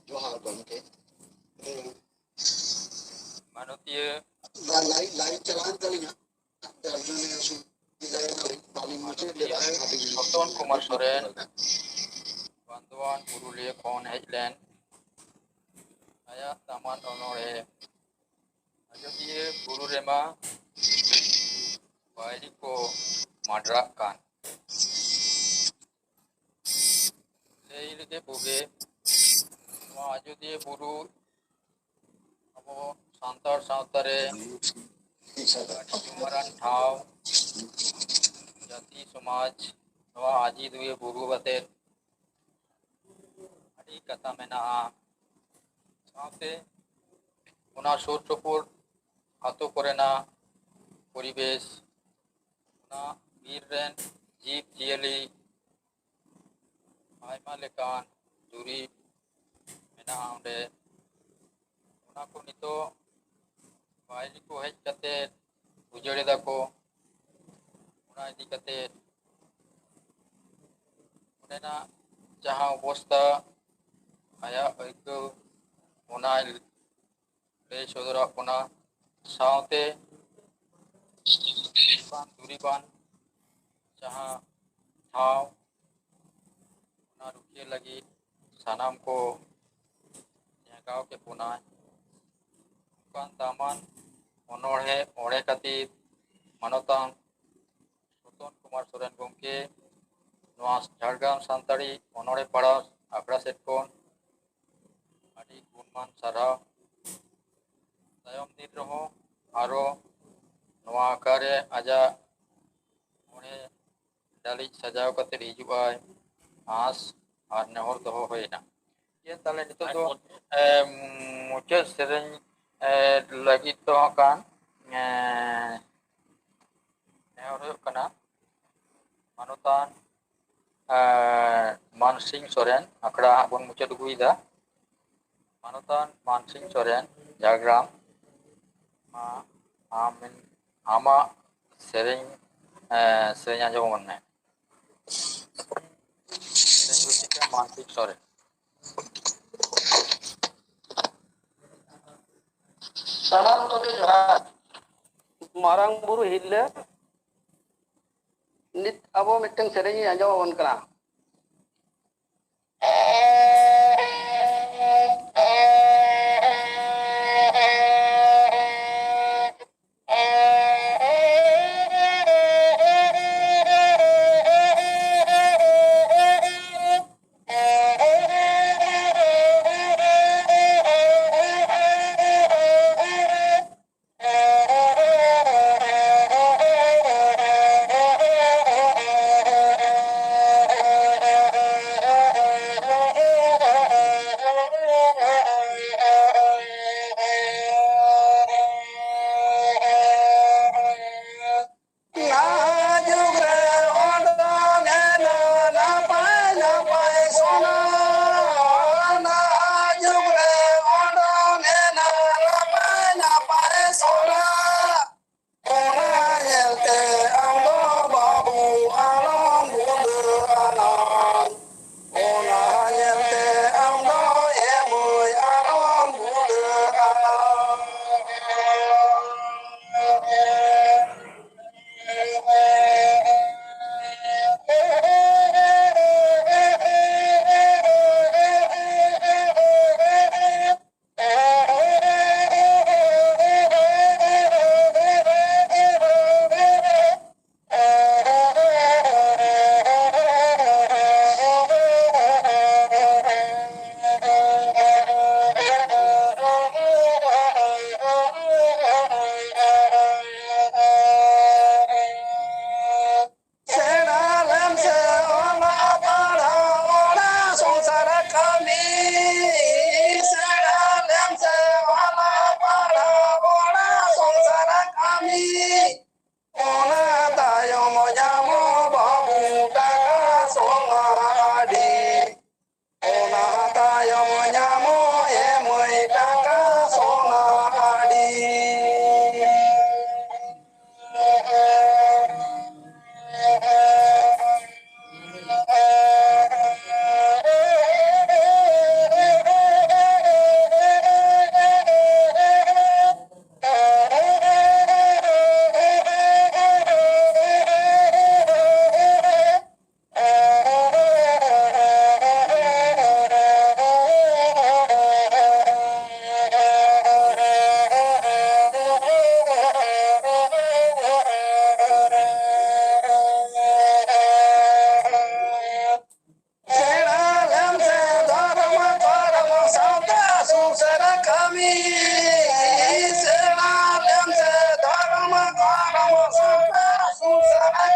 ᱡᱚᱦᱟᱨ ᱜᱚᱢᱠᱮ ᱢᱟᱱᱚᱛᱤᱭᱟᱹ ᱞᱟᱭᱤᱱ ᱪᱟᱞᱟᱣᱮᱱ ᱛᱟᱹᱞᱤᱧᱟ ᱡᱟᱨ ᱡᱚᱱᱱᱮ ᱚᱥᱩᱵᱤᱫᱷᱟᱭᱮᱱᱟ ᱵᱟᱹᱞᱤᱧ ᱢᱩᱪᱟᱹᱫ ᱞᱮᱫᱟ ᱢᱟᱱᱚᱛᱤᱭᱟᱹ ᱟᱹᱰᱤ ᱨᱚᱛᱚᱱ ᱠᱩᱢᱟᱨ ᱫᱩᱠ ᱥᱚᱨᱮᱱ ᱞᱟᱜᱟᱜ ᱵᱟᱸᱫᱣᱟᱱ ᱯᱩᱨᱩᱞᱤᱭᱟᱹ ᱠᱷᱚᱱ ᱦᱮᱡ ᱞᱮᱱ ᱟᱭᱟᱜ ᱫᱟᱢᱟᱱ ᱚᱱᱚᱬᱦᱮ ᱟᱡᱚᱫᱤᱭᱟᱹ ᱵᱩᱨᱩ ᱨᱮᱢᱟ ᱵᱟᱭᱨᱤ ᱠᱚ ᱢᱟᱰᱨᱟᱜ ᱠᱟᱱ ᱞᱟᱹᱭ ᱞᱮᱜᱮ ᱵᱩᱜᱮ ᱱᱚᱣᱟ ᱟᱡᱚᱫᱤᱭᱟᱹ ᱵᱩᱨᱩ ᱟᱵᱚ ᱥᱟᱱᱛᱟᱲ ᱥᱟᱶᱛᱟ ᱨᱮ ᱟᱹᱰᱤ ᱧᱩᱢᱟᱱᱟᱜ ᱴᱷᱟᱶ ᱡᱟᱹᱛᱤ ᱥᱚᱢᱟᱡᱽ ᱱᱚᱣᱟ ᱟᱡᱚᱫᱤᱭᱟᱹ ᱵᱩᱨᱩ ᱟᱛᱮᱫ ᱟᱹᱰᱤ ᱠᱟᱛᱷᱟ ᱢᱮᱱᱟᱜᱼᱟ ᱥᱟᱶᱛᱮ ᱚᱱᱟ ᱥᱩᱨ ᱥᱩᱯᱩᱨ ᱟᱛᱳ ᱠᱚᱨᱮᱱᱟᱜ ᱯᱚᱨᱤᱵᱮᱥ ᱚᱱᱟ ᱵᱤᱨ ᱨᱮᱱ ᱡᱤᱵᱽ ᱡᱤᱭᱟᱹᱞᱤ ᱟᱭᱢᱟ ᱞᱮᱠᱟᱱ ᱫᱩᱨᱤᱵ ᱢᱮᱱᱟᱜᱼᱟ ᱚᱸᱰᱮ ᱚᱱᱟ ᱠᱚ ᱱᱤᱛᱚᱜ ᱵᱟᱭᱨᱤ ᱠᱚ ᱦᱮᱡ ᱠᱟᱛᱮᱫ ᱩᱡᱟᱹᱲ ᱮᱫᱟ ᱠᱚ ᱚᱱᱟ ᱤᱫᱤ ᱠᱟᱛᱮᱫ ᱚᱸᱰᱮᱱᱟᱜ ᱡᱟᱦᱟᱸ ᱚᱵᱚᱥᱛᱷᱟ ᱟᱭᱟᱜ ᱟᱹᱭᱠᱟᱹᱣ ᱚᱱᱟᱭ ᱞᱟᱹᱭ ᱥᱚᱫᱚᱨᱟᱜ ᱵᱚᱱᱟ ᱥᱟᱶᱛᱮ ᱫᱩᱨᱤᱵᱟᱱ ᱡᱟᱦᱟᱸ ᱴᱷᱟᱶ ᱚᱱᱟ ᱨᱩᱠᱷᱤᱭᱟᱹ ᱞᱟᱹᱜᱤᱫ ᱥᱟᱱᱟᱢ ᱠᱚ ᱱᱮᱜᱟᱣ ᱠᱮᱫ ᱵᱚᱱᱟᱭ ᱚᱱᱠᱟᱱ ᱫᱟᱢᱟᱱ ᱚᱱᱚᱬᱦᱮ ᱚᱬᱦᱮ ᱠᱷᱟᱹᱛᱤᱨ ᱢᱟᱱᱚᱛᱟᱱ ᱨᱚᱛᱚᱱ ᱠᱩᱢᱟᱨ ᱥᱚᱨᱮᱱ ᱜᱚᱢᱠᱮ ᱱᱚᱣᱟ ᱡᱷᱟᱲᱜᱨᱟᱢ ᱥᱟᱱᱛᱟᱲᱤ ᱚᱱᱚᱬᱦᱮ ᱯᱟᱲᱦᱟᱣ ᱟᱠᱷᱲᱟ ᱥᱮᱫ ᱠᱷᱚᱱ ᱟᱹᱰᱤ ᱜᱩᱱᱢᱟᱱ ᱥᱟᱨᱦᱟᱣ ᱛᱟᱭᱚᱢ ᱫᱤᱱ ᱨᱮᱦᱚᱸ ᱟᱨᱚ ᱱᱚᱣᱟ ᱟᱠᱷᱲᱟ ᱨᱮ ᱟᱡᱟᱜ ᱚᱬᱦᱮ ᱞᱟᱹᱞᱤᱡ ᱥᱟᱡᱟᱣ ᱠᱟᱛᱮᱫ ᱦᱤᱡᱩᱜ ᱟᱭ ᱟᱸᱥ ᱟᱨ ᱱᱮᱦᱚᱨ ᱫᱚᱦᱚ ᱦᱩᱭᱮᱱᱟ ᱛᱟᱦᱞᱮ ᱱᱤᱛᱚᱜ ᱫᱚ ᱢᱩᱪᱟᱹᱫ ᱥᱮᱨᱮᱧ ᱞᱟᱹᱜᱤᱫ ᱫᱚ ᱦᱟᱸᱜ ᱠᱷᱟᱱ ᱱᱮᱦᱚᱨ ᱦᱩᱭᱩᱜ ᱠᱟᱱᱟ ᱢᱟᱱᱚᱛᱟᱱ ᱢᱟᱱᱥᱤᱝ ᱥᱚᱨᱮᱱ ᱟᱠᱷᱲᱟ ᱦᱟᱸᱜ ᱵᱚᱱ ᱢᱩᱪᱟᱹᱫ ᱟᱹᱜᱩᱭᱮᱫᱟ ᱢᱟᱱᱚᱛᱟᱱ ᱢᱟᱱᱥᱤᱝ ᱥᱚᱨᱮᱱ ᱡᱷᱟᱲᱜᱨᱟᱢ ᱟᱢᱟᱜ ᱥᱮᱨᱮᱧ ᱥᱮᱨᱮᱧ ᱟᱸᱡᱚᱢᱟᱵᱚᱱ ᱢᱮ ᱥᱮᱨᱮᱧ ᱨᱩᱥᱤᱠᱟ ᱢᱟᱱᱥᱤᱝ ᱥᱚᱨᱮᱱ ᱥᱟᱱᱟᱢ ᱠᱚᱜᱮ ᱡᱚᱦᱟᱨ ᱢᱟᱨᱟᱝ ᱵᱩᱨᱩ ᱦᱤᱨᱞᱟᱹ ᱱᱤᱛ ᱟᱵᱚ ᱢᱤᱫᱴᱟᱝ ᱥᱮᱨᱮᱧ ᱤᱧ ᱟᱸᱡᱚᱢ ᱟᱵᱚᱱ ᱠᱟᱱᱟ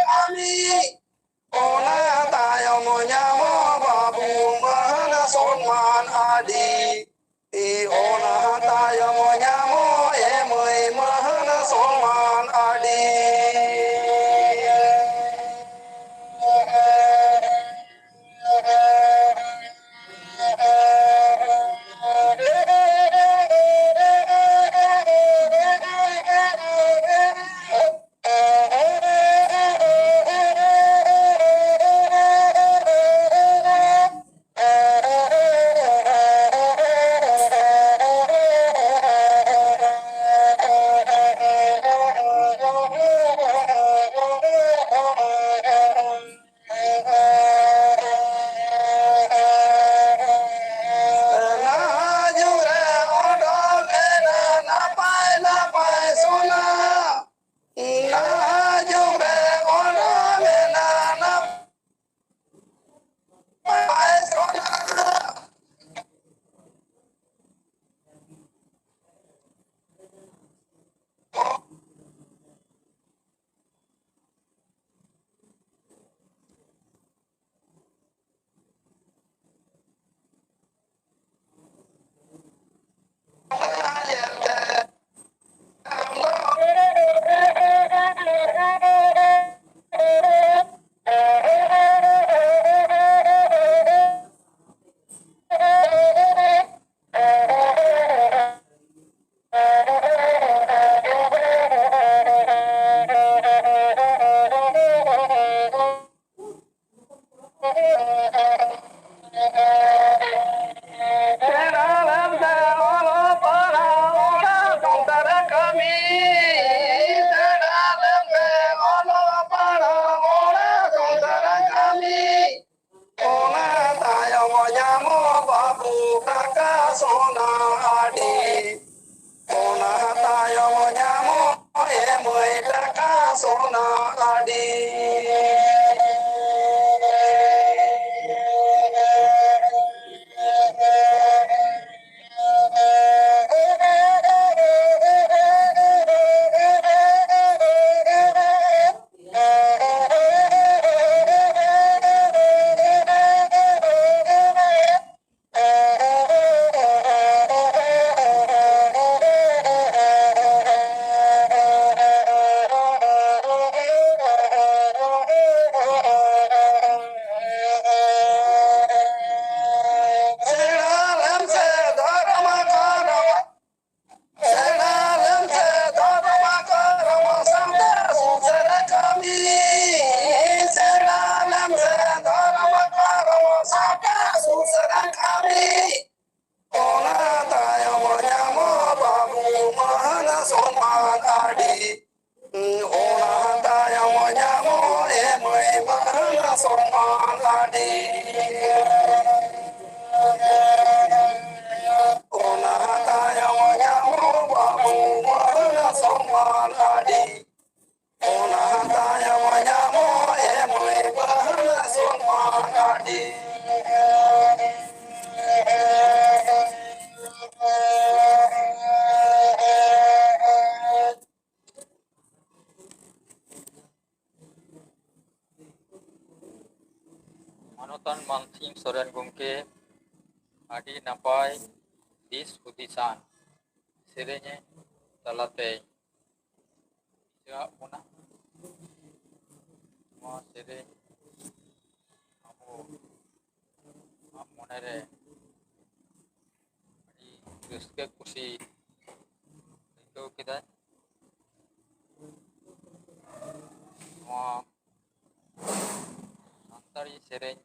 kami. Ona tayo mo nyamo babu mahana sonman adi. Ona tayo mo nyamo emoy mahana sonman adi. Najure odol mena napai napai sona. Najure odol mena napai sona. Sona adi. Manutan Mansing Soren gomke adi napai dis hudisan serenya talate bisa una mo sereng amo monere adi raske kusi itu kita mo santari sereng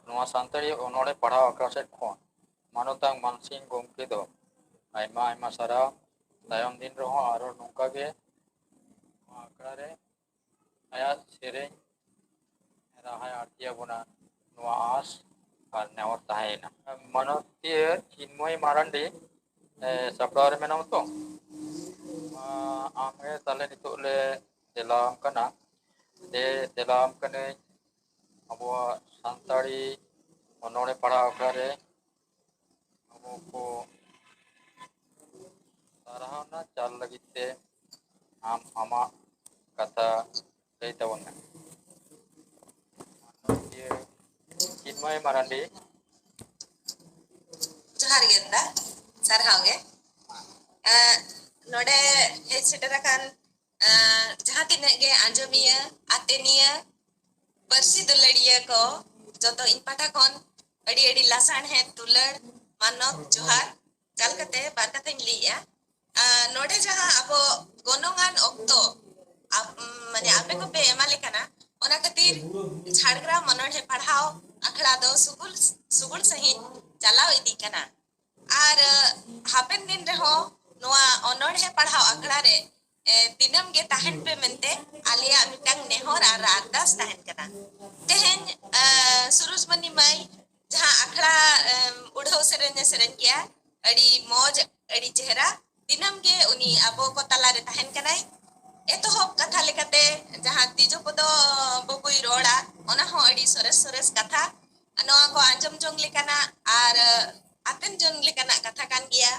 Noa santari onore pahau akasek khon manutang Mansing gomke do aima aima sarau tayom din roho aro nongka ge akra re aya sereng rahay artia bona noa as ar newar tahena manotie chinmoy marandi sabdar menam to ame tale nituk le delam kana delam kane abo santari onore pahau akare abo ko sarahana chal lagite am ama kata ᱞᱟᱹᱭ ᱛᱟᱵᱚᱱᱟ ᱪᱤᱱᱢᱚᱭ ᱢᱟᱨᱟᱱᱰᱤ जोहार गे दा सारहाव गे नोडे hedge shutter अकान जहाँ तिनाग गे आंजमिया आतेनिया परसी दुलड़िया को जोतो इन पाठा कोन अड़ी अड़ी लासान है दुलड़ मानव जोहार कलकते बारकते लिया नोडे जहाँ अबो गोनोंगान ओक्तो माने आपे को पे एमाले कना ओना खातिर झाड़ग्राम मनोड़े पढ़ाओ अखड़ा दो सुगुल सही चलाओ इदी कना आर हापेन दिन रहो नोआ ओनोड़े पढ़ाओ अखड़ा रे दिनम गे ताहन पे मेंते आलिया मिटांग नेहर आर अरदास ताहन कना तेहन सुरुजमणि माई जहाँ अखड़ा उड़ाव सेरेन किया अड़ी मौज अड़ी चेहरा दिनम गे उनी अबो को तलारे ताहन कनाई एतोहब कथा लेकाते जहाँ तीजो पदो बबुई रोड़ा ओना हो अड़ी सोरेस कथा नोआ को आंजम जोंग लेकाना आर आतेन जोंग लेकाना कथा कान गिया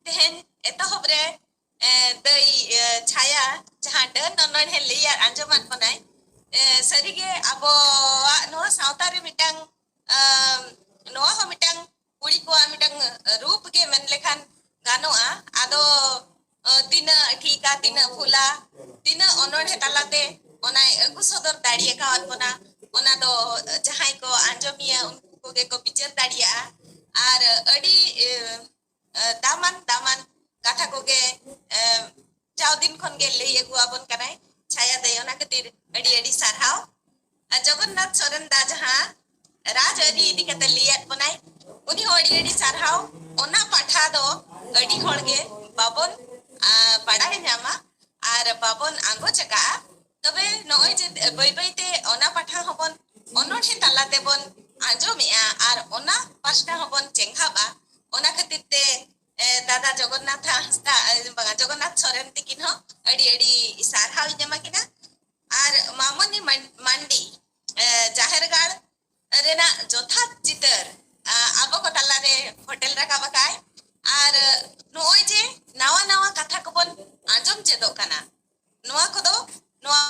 तेहन एतोहब रे दई छाया जहाँ डन ननन हे लिया आंजमान बनाय सरीगे अबो नोआ सावता रे मिटांग नोआ हो मिटांग कुड़ी को मिटांग रूप के मन लेखान गानोआ आदो तीना ठीका तीना फुला तीना ओनोड़े तलाते ओना अगु सदर दाड़िया का अनपना ओना दो जहां को आंजमिया उनको के को पिक्चर दाड़िया आर अड़ी दामन कथा को के जाव दिन खन के ले अगु आबन कनाय छाया दे ओना खातिर अड़ी अड़ी सारहाव जगन्नाथ सोरेन दा जहां राज अड़ी इदी कते लिया बनाय उनी हो अड़ी सारहाव ओना पाठा दो अड़ी होड़ के बाबन पढ़ा है नामा आर बाबन आंगो चका तबे नय जे बैते ओना पाठा हबन ओनोठे तालाते बन आंजोमिया आर ओना पास्टा हबन चेंघाबा ओना खातिरते दादा जगन्नाथ हंसदा जगन्नाथ सोरेन तिकिन हो अड़ी सारहाव जमा किना आर मामनी मंडी जाहेरगाड़ रेना जोथा चितर आबो को तालारे होटल रखा बकाय आर नोय जे नावा कथा को बन आंजम चेदो कना नोआ को दो नोआ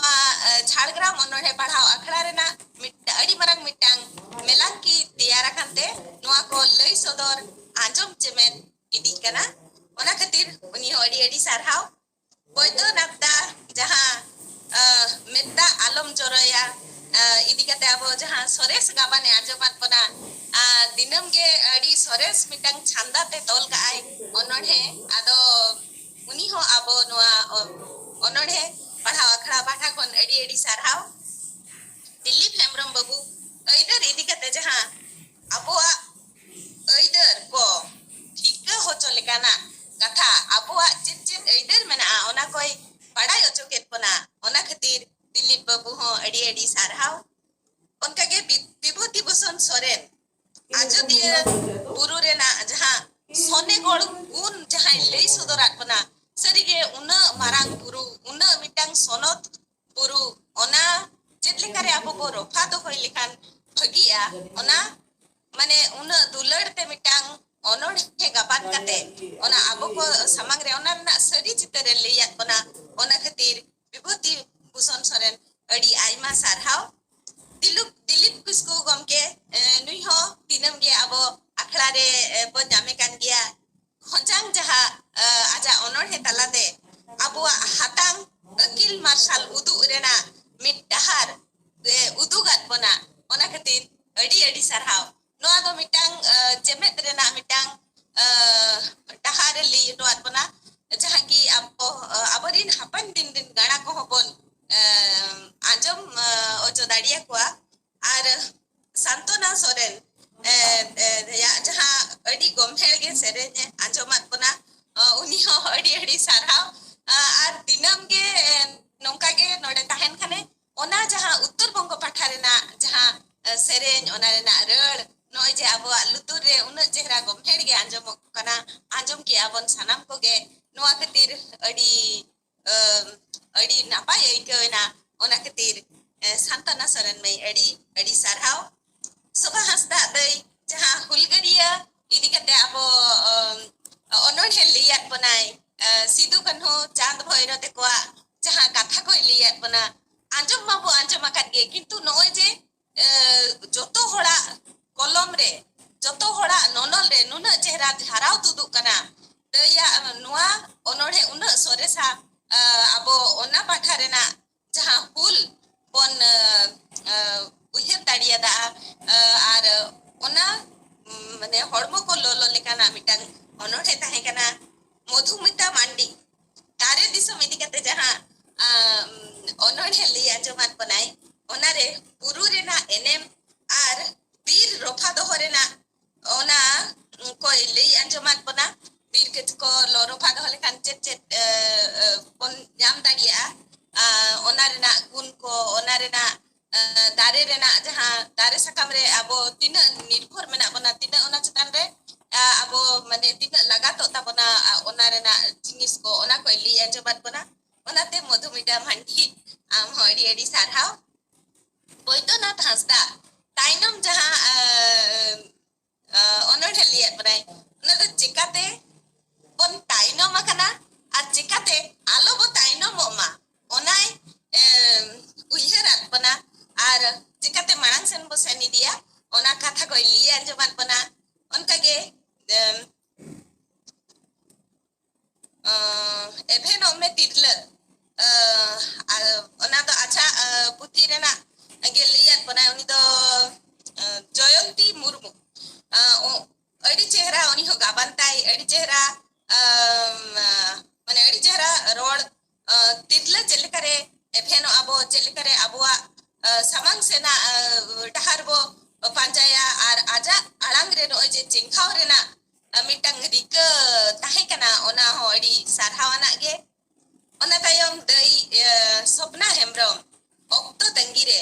झाड़ग्राम ओनोड़े पढ़ाओ अखड़ा रेना अड़ी मरंग मिटांग मेलांग की तैयार खानते नोआ को लई सदर आंजम चेमेन इदी कना ओना खातिर उनी अड़ी सारहाव बोयतो नापदा जहां मेदा आलम जोरया इदी कते आबो जहां सोरेस गाबाने आंजमान पना दिनम गे अड़ी सोरेस मिटांग छांदा ते तोल का आय ओनोड़े आदो उनी हो आबो नोआ ओनोड़े पढ़ाओ अखड़ा बाठा कोन अड़ी सारहाव दिलीप हेमब्रम बाबू ऐदर इदी कते जहां आबोआ ऐदर को ठीक हो चलेकाना कथा आबोआ चित ऐदर मेना ओना कोई पढ़ाई ओचो केत पना ओना खातिर दिलीप बाबू हो अड़ी सारहाव उनका के विभूति भूषण सोरेन आजोदिया बुरु रेना जहां सोनेगोड़ गुण जहां लई सदरात पना सरीगे उना मारांग बुरु उना मिटांग सोनत बुरु ओना जेतलेकारे आबो को रोफा दो होय लेखान भगिया ओना माने उना दुलड़ते मिटांग ओनोड़े गाबान काते ओना आबो को समांग रे ओना ना सरी चितर लेया पना ओना खातिर विभूति भूषण सोरेन अड़ी आइमा सारहाव दिलीप किस्कू गमके नुई हो दिनम गे आबो अखड़ा रे बो जामे कान गिया खंजांग जहा आजा ओनोड़े तलाते आबो हातांग अकिल मार्शल उदु रेना मिट डहार उदुगात बना ओना खातिर अड़ी सारहाव नोआ दो मिटांग चेमेत रेना मिटांग डहार ली नोआत बना जहां की आबो आबरिन हापन दिन गाना को हबन आंजम ओचो दाड़िया कोआ आर सांतोना सोरेन जहां अड़ी गमहेल गे सेरेन आंजमात बना उनी हो अड़ी सारहाव आर दिनम गे नोंका गे नोडे ताहेन खाने ओना जहां उत्तर बंगो पाठा रेना जहां सेरेन ओना रेना रड़ नोय जे आबो लुतुर रे उन चेहरा गमहेल गे आंजम कना आंजम के आबन सनाम को गे नोआ खातिर अड़ी नापाय इकना ओना खातिर सांतना सोरेन में अड़ी सारहाव सुबह हंसदा दई जहां हुलगरिया इदी कते आबो ओनोड़े लियात बनाय सिदु कन्हु चांद भैरो तेकोआ जहां कथा को लियात बना आंजम माबो आंजम आकाद गे किंतु नोय जे जोतो होड़ा कलम रे जोतो होड़ा नोनल रे नुना चेहरा झाराव तुदुक कना तया नुआ ओनोडे उना सोरेसा आबो ओना पाठा रेना जहां हुल बन उहिर दाड़िया दा आर ओना माने हड़मो को लोलो लेकाना मिटांग ओनोडे ताहे कना मधुमिता मांडी तारे दिसम इदी कते जहां ओनोडे ली आंजमान बनाई ओनारे पुरु रेना एनेम आर बीर रोफा दोहो रेना ओना कोई ली आंजमान बना बीर के को लो रोफा दोहो लेखान चेत चेत बन जाम दाड़िया ओना रेना गुण को ओना रेना दारे रेना जहां दारे सकाम रे आबो तीना निर्भर मेना बना तीना ओना चतान रे आबो माने तीना लगा तो ताबना ओना रेना जिनिस को ओना को ली आंजमान बना ओनाते मधुमिता मांडी आम हड़ी एडी सारहाव बैद्यनाथ हांसदा ताइनम जहां ओनोडे लिया बनाई ओना तो चिकाते बन ताइनम आकना आर चिकाते आलो बो ताइनम ओमा ओनाय उइहरात बना आर चिकाते मांग सेन बो सेनी दिया ओना कथा को लिया आंजमान बना उनका गे एभेनो में तिरल ओना तो अच्छा पुथी रेना गे लिया बना उनी तो जयंती मुर्मू अड़ी चेहरा उनी हो गाबंताई अड़ी चेहरा माने अड़ी चेहरा रोड तिरल चेलकरे एभेनो आबो चेलकरे आबोआ सामांग सेना डहार बो पांजाया आर आजा आड़ांग रे नो जे चिंखाव रेना मिटांग रिक ताहे कना ओना हो अड़ी सारहावाना गे ओना तायम दई सपना हेम्ब्रम ओक्तो तंगी रे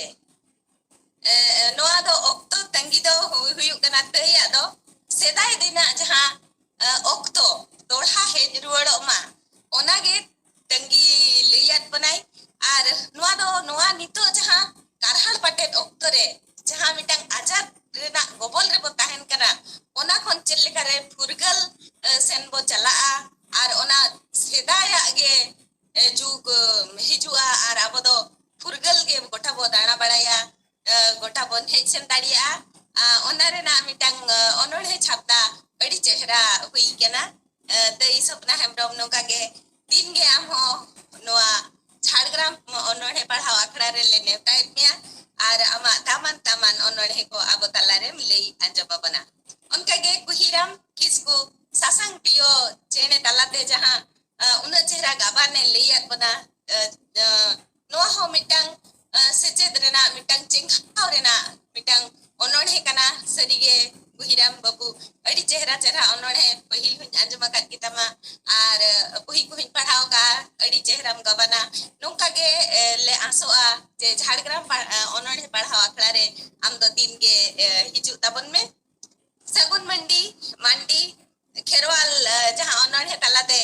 नोआ दो ओक्तो तंगी दो हुयु कना तया दो सेदाय दिना जहां ओक्तो दोढ़ा हेज रुवाड़ो मा ओना गे तंगी लियात बनाई आर नोआ दो नोआ नितो जहां कारहान पटेट ओक्तो रे जहां मिटांग आजाद रेना गोबल रे बो ताहेन कना ओना खन चेलेका रे फुरगल सेन बो चला आर ओना सेदाया गे जुग हिजुआ आर आबो दो फुरगल गे गोटा बो दाना बड़ाया गोटा बो हेज सेन दाड़िया ओना रेना मिटांग ओनोडे छापता अड़ी चेहरा हुई केना तई सपना हेम्ब्रम नोका गे दिन गे आम हो नोआ झाड़ग्राम ओनोडे पढ़ाव आखड़ा रे ले नेवता मिया आर आमा तामान तामान ओनोडे को आबो तालारे मिलई आंजबा बना उनका गे कुहिराम किसको सासांग पियो चेने तालाते जहां उन चेहरा गाबाने लेयात बना नोआ हो मिटांग सेचेद रेना मिटांग चिंखाव रेना मिटांग ओनोडे कना सरीगे कुहिराम बाबू अड़ी चेहरा चेहरा ओनोडे पहिल हुन आंजमा का कितामा आर पुही कुहिन पढ़ाव का अड़ी चेहराम गबना नोका गे ले आसोआ जे झाड़ग्राम ओनोडे पढ़ाव आखड़ा रे आम दो दिन गे हिजु ताबन में सगुन मांडी खेरवाल जहां ओनोडे तालाते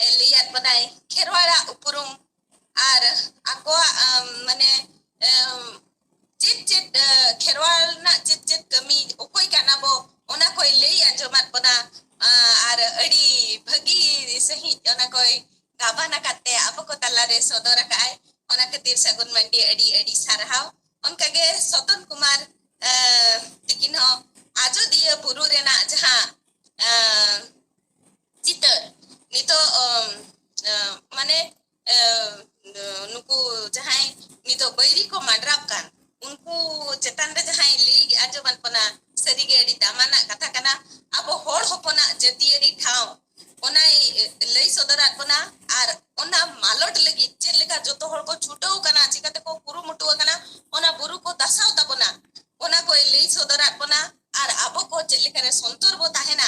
लियात बनाई खेरवाला उपरुम आर आको माने चिट चिट खेरवाल ना चिट चिट कमी ओकोई काना बो ओना कोई लई आंजमात बना आर अड़ी भगी सही ओना कोई गाबाना काते आपो को तालारे सदर काय ओना खातिर सगुन मंडी अड़ी अड़ी सारहाव उनका गे सतन कुमार लेकिन हो आजो दिया बुरु रेना जहां चितर नितो माने नुकु जहां नितो बैरी को माड्राप कान उनको चेतन रे जहां ली आजोबान पना सरीगे अड़ी दामाना कथा कना आबो होड़ होपना जतियरी ठाव ओनाई लई सदरात बना आर ओना मालोट लगी चेलेका जतो होड़ को छुटो कना चिकाते को पुरु मुटुआ कना ओना बुरु को दसाव तबना ओना को लई सदरात बना आर आबो को चेलेका रे संतोर बो ताहेना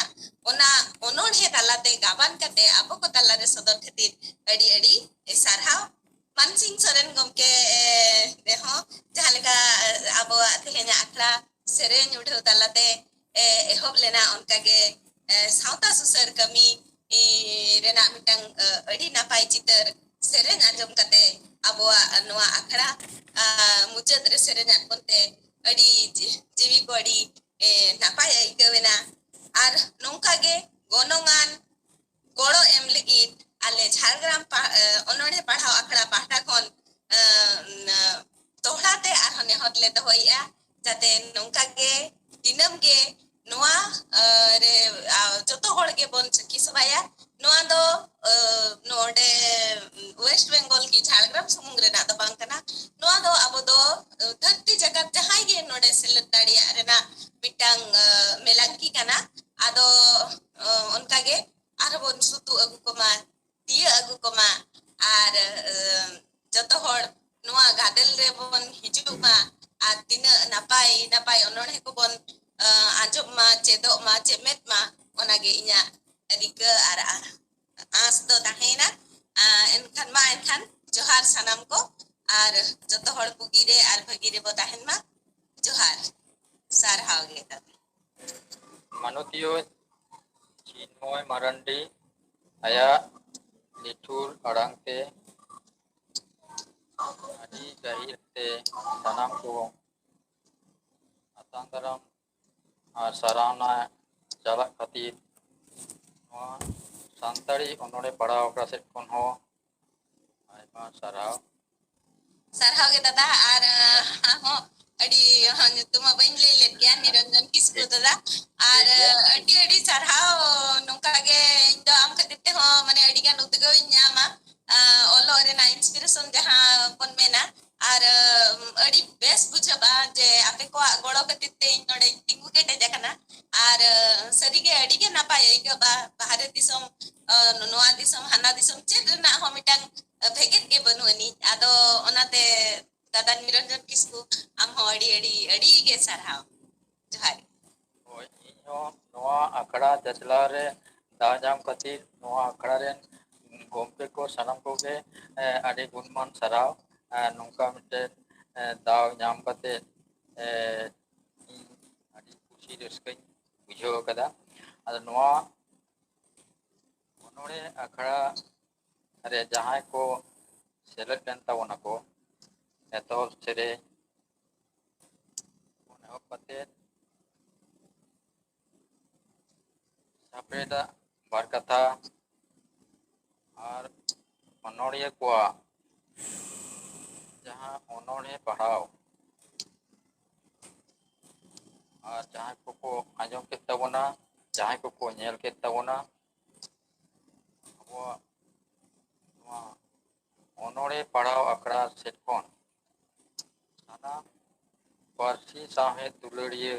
ओना ओनोडे तालाते गाबान कते आबो को तालारे सदर खातिर अड़ी अड़ी सारहाव मानसिंग सोरेन गमके देहो जहालेका आबो तेहेना आखड़ा सेरेन उठो तालाते एहोब लेना उनका गे सावता सुसर कमी रेना मिटांग अड़ी नापाय चितर सेरेन आंजम कते आबो नोआ आखड़ा मुचद रे सेरेन आतपनते अड़ी जीवी को अड़ी नापाय आइकवेना आर नोंका गे गोनोंगान गोड़ो एम लगी आले झारग्राम ओनोडे पढ़ाव आखड़ा पाहटा खन गे बोन चकी सबाया नोआ दो नोडे वेस्ट बंगाल की झारग्राम सुमुंग रे ना दो बांग कना नोआ दो अब दो धरती जगत जहां गे नोडे सिलत दाड़िया रे ना मिटांग मेलांकी कना आदो उनका गे आर बोन सुतु अगु कोमा तिया अगु कोमा आर जतो हड़ नोआ गादेल रे बोन हिजु मा आर तिना नापाय नापाय ओनोड़े को बोन आंजब मा चेदो मा चेमेत मा ओनागे इnya रिका आर आस दो ताहेना एनखान मा एनखान जोहार सनम को आर जतो हड़ पुगिरे आर भगिरे बो ताहेन मा जोहार सारहाव गे तबे Manutio Chinmoy Marandi aya litur arang te adi gahir te sanam ko atang daram ar sarana jalak khatir noa santari onore padaw akra set kon ho aima sarau सारहाव गे दादा आर हो अडी तुम बइन ले ले ज्ञान निरंजन किसको दादा आर अडी सारहाव नोका गे इंदो आम खतिते हो माने अडी गान उदगो न्यामा ओलो रे ना इंस्पिरेशन जहां कोन मेना आर अडी बेस बुझबा जे आपे को गोळो खतिते इनोडे तिंगु केटे जकना आर सरीगे अडी गे नापाय इगो बा भारत दिसम नोआ दिसम हाना दिसम चेद ना हो मिटांग भेगेत गे बनुनी आदो ओनाते दादा निरंजन किसको आम हो अडी गे सारहाव जोहार oi inyo noa akra jasla re da jam khatir noa akra ren gompe ko sanam ko ge adi gunman sarau nongka mite daw nyam kate adi kusi raskai bujho kada ado noa onore akra re jahay ko select len tabona ko eto sere one kate Sapeda bar katha ar onoriya kwa jahan onore pahau ar jahan ko ajom ket tabona jahan ko nyel ket tabona abo noa onore pahau akra set kon sana parsi sahe duladiya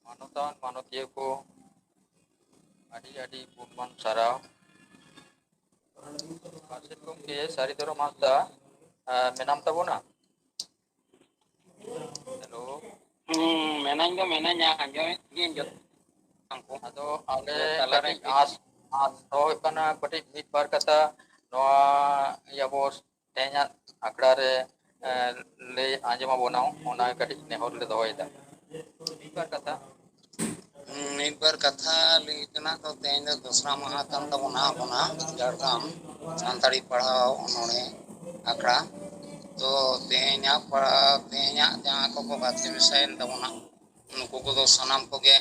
manutan manutia ko adi gunman sarau Pasir gomke sari doro mazda menam tabona hello menanya menanya aja gin jot angko ado ale talare as do kana koti mit bar kata noa ya bos tenya akra re le anjama bonau ona kati nehor le doida mit bar kata ᱢᱤᱫᱵᱟᱨ ᱠᱟᱛᱷᱟ ᱞᱟᱹᱭ ᱠᱟᱱᱟ ᱛᱚ ᱛᱮᱦᱮᱧ ᱫᱚ ᱫᱚᱥᱨᱟ ᱢᱟᱦᱟ ᱠᱟᱱ ᱛᱟᱵᱚᱱᱟ ᱟᱵᱚᱱᱟᱜ ᱡᱷᱟᱲᱜᱨᱟᱢ ᱥᱟᱱᱛᱟᱲᱤ ᱯᱟᱲᱦᱟᱣ ᱚᱱᱚᱬᱦᱮ ᱟᱠᱷᱲᱟ ᱛᱚ ᱛᱮᱦᱮᱧᱟᱜ ᱡᱟᱦᱟᱸ ᱠᱚᱠᱚ ᱜᱟᱛᱮ ᱢᱮᱥᱟᱭᱮᱱ ᱛᱟᱵᱚᱱᱟ ᱱᱩᱠᱩ ᱠᱚᱫᱚ ᱥᱟᱱᱟᱢ ᱠᱚᱜᱮ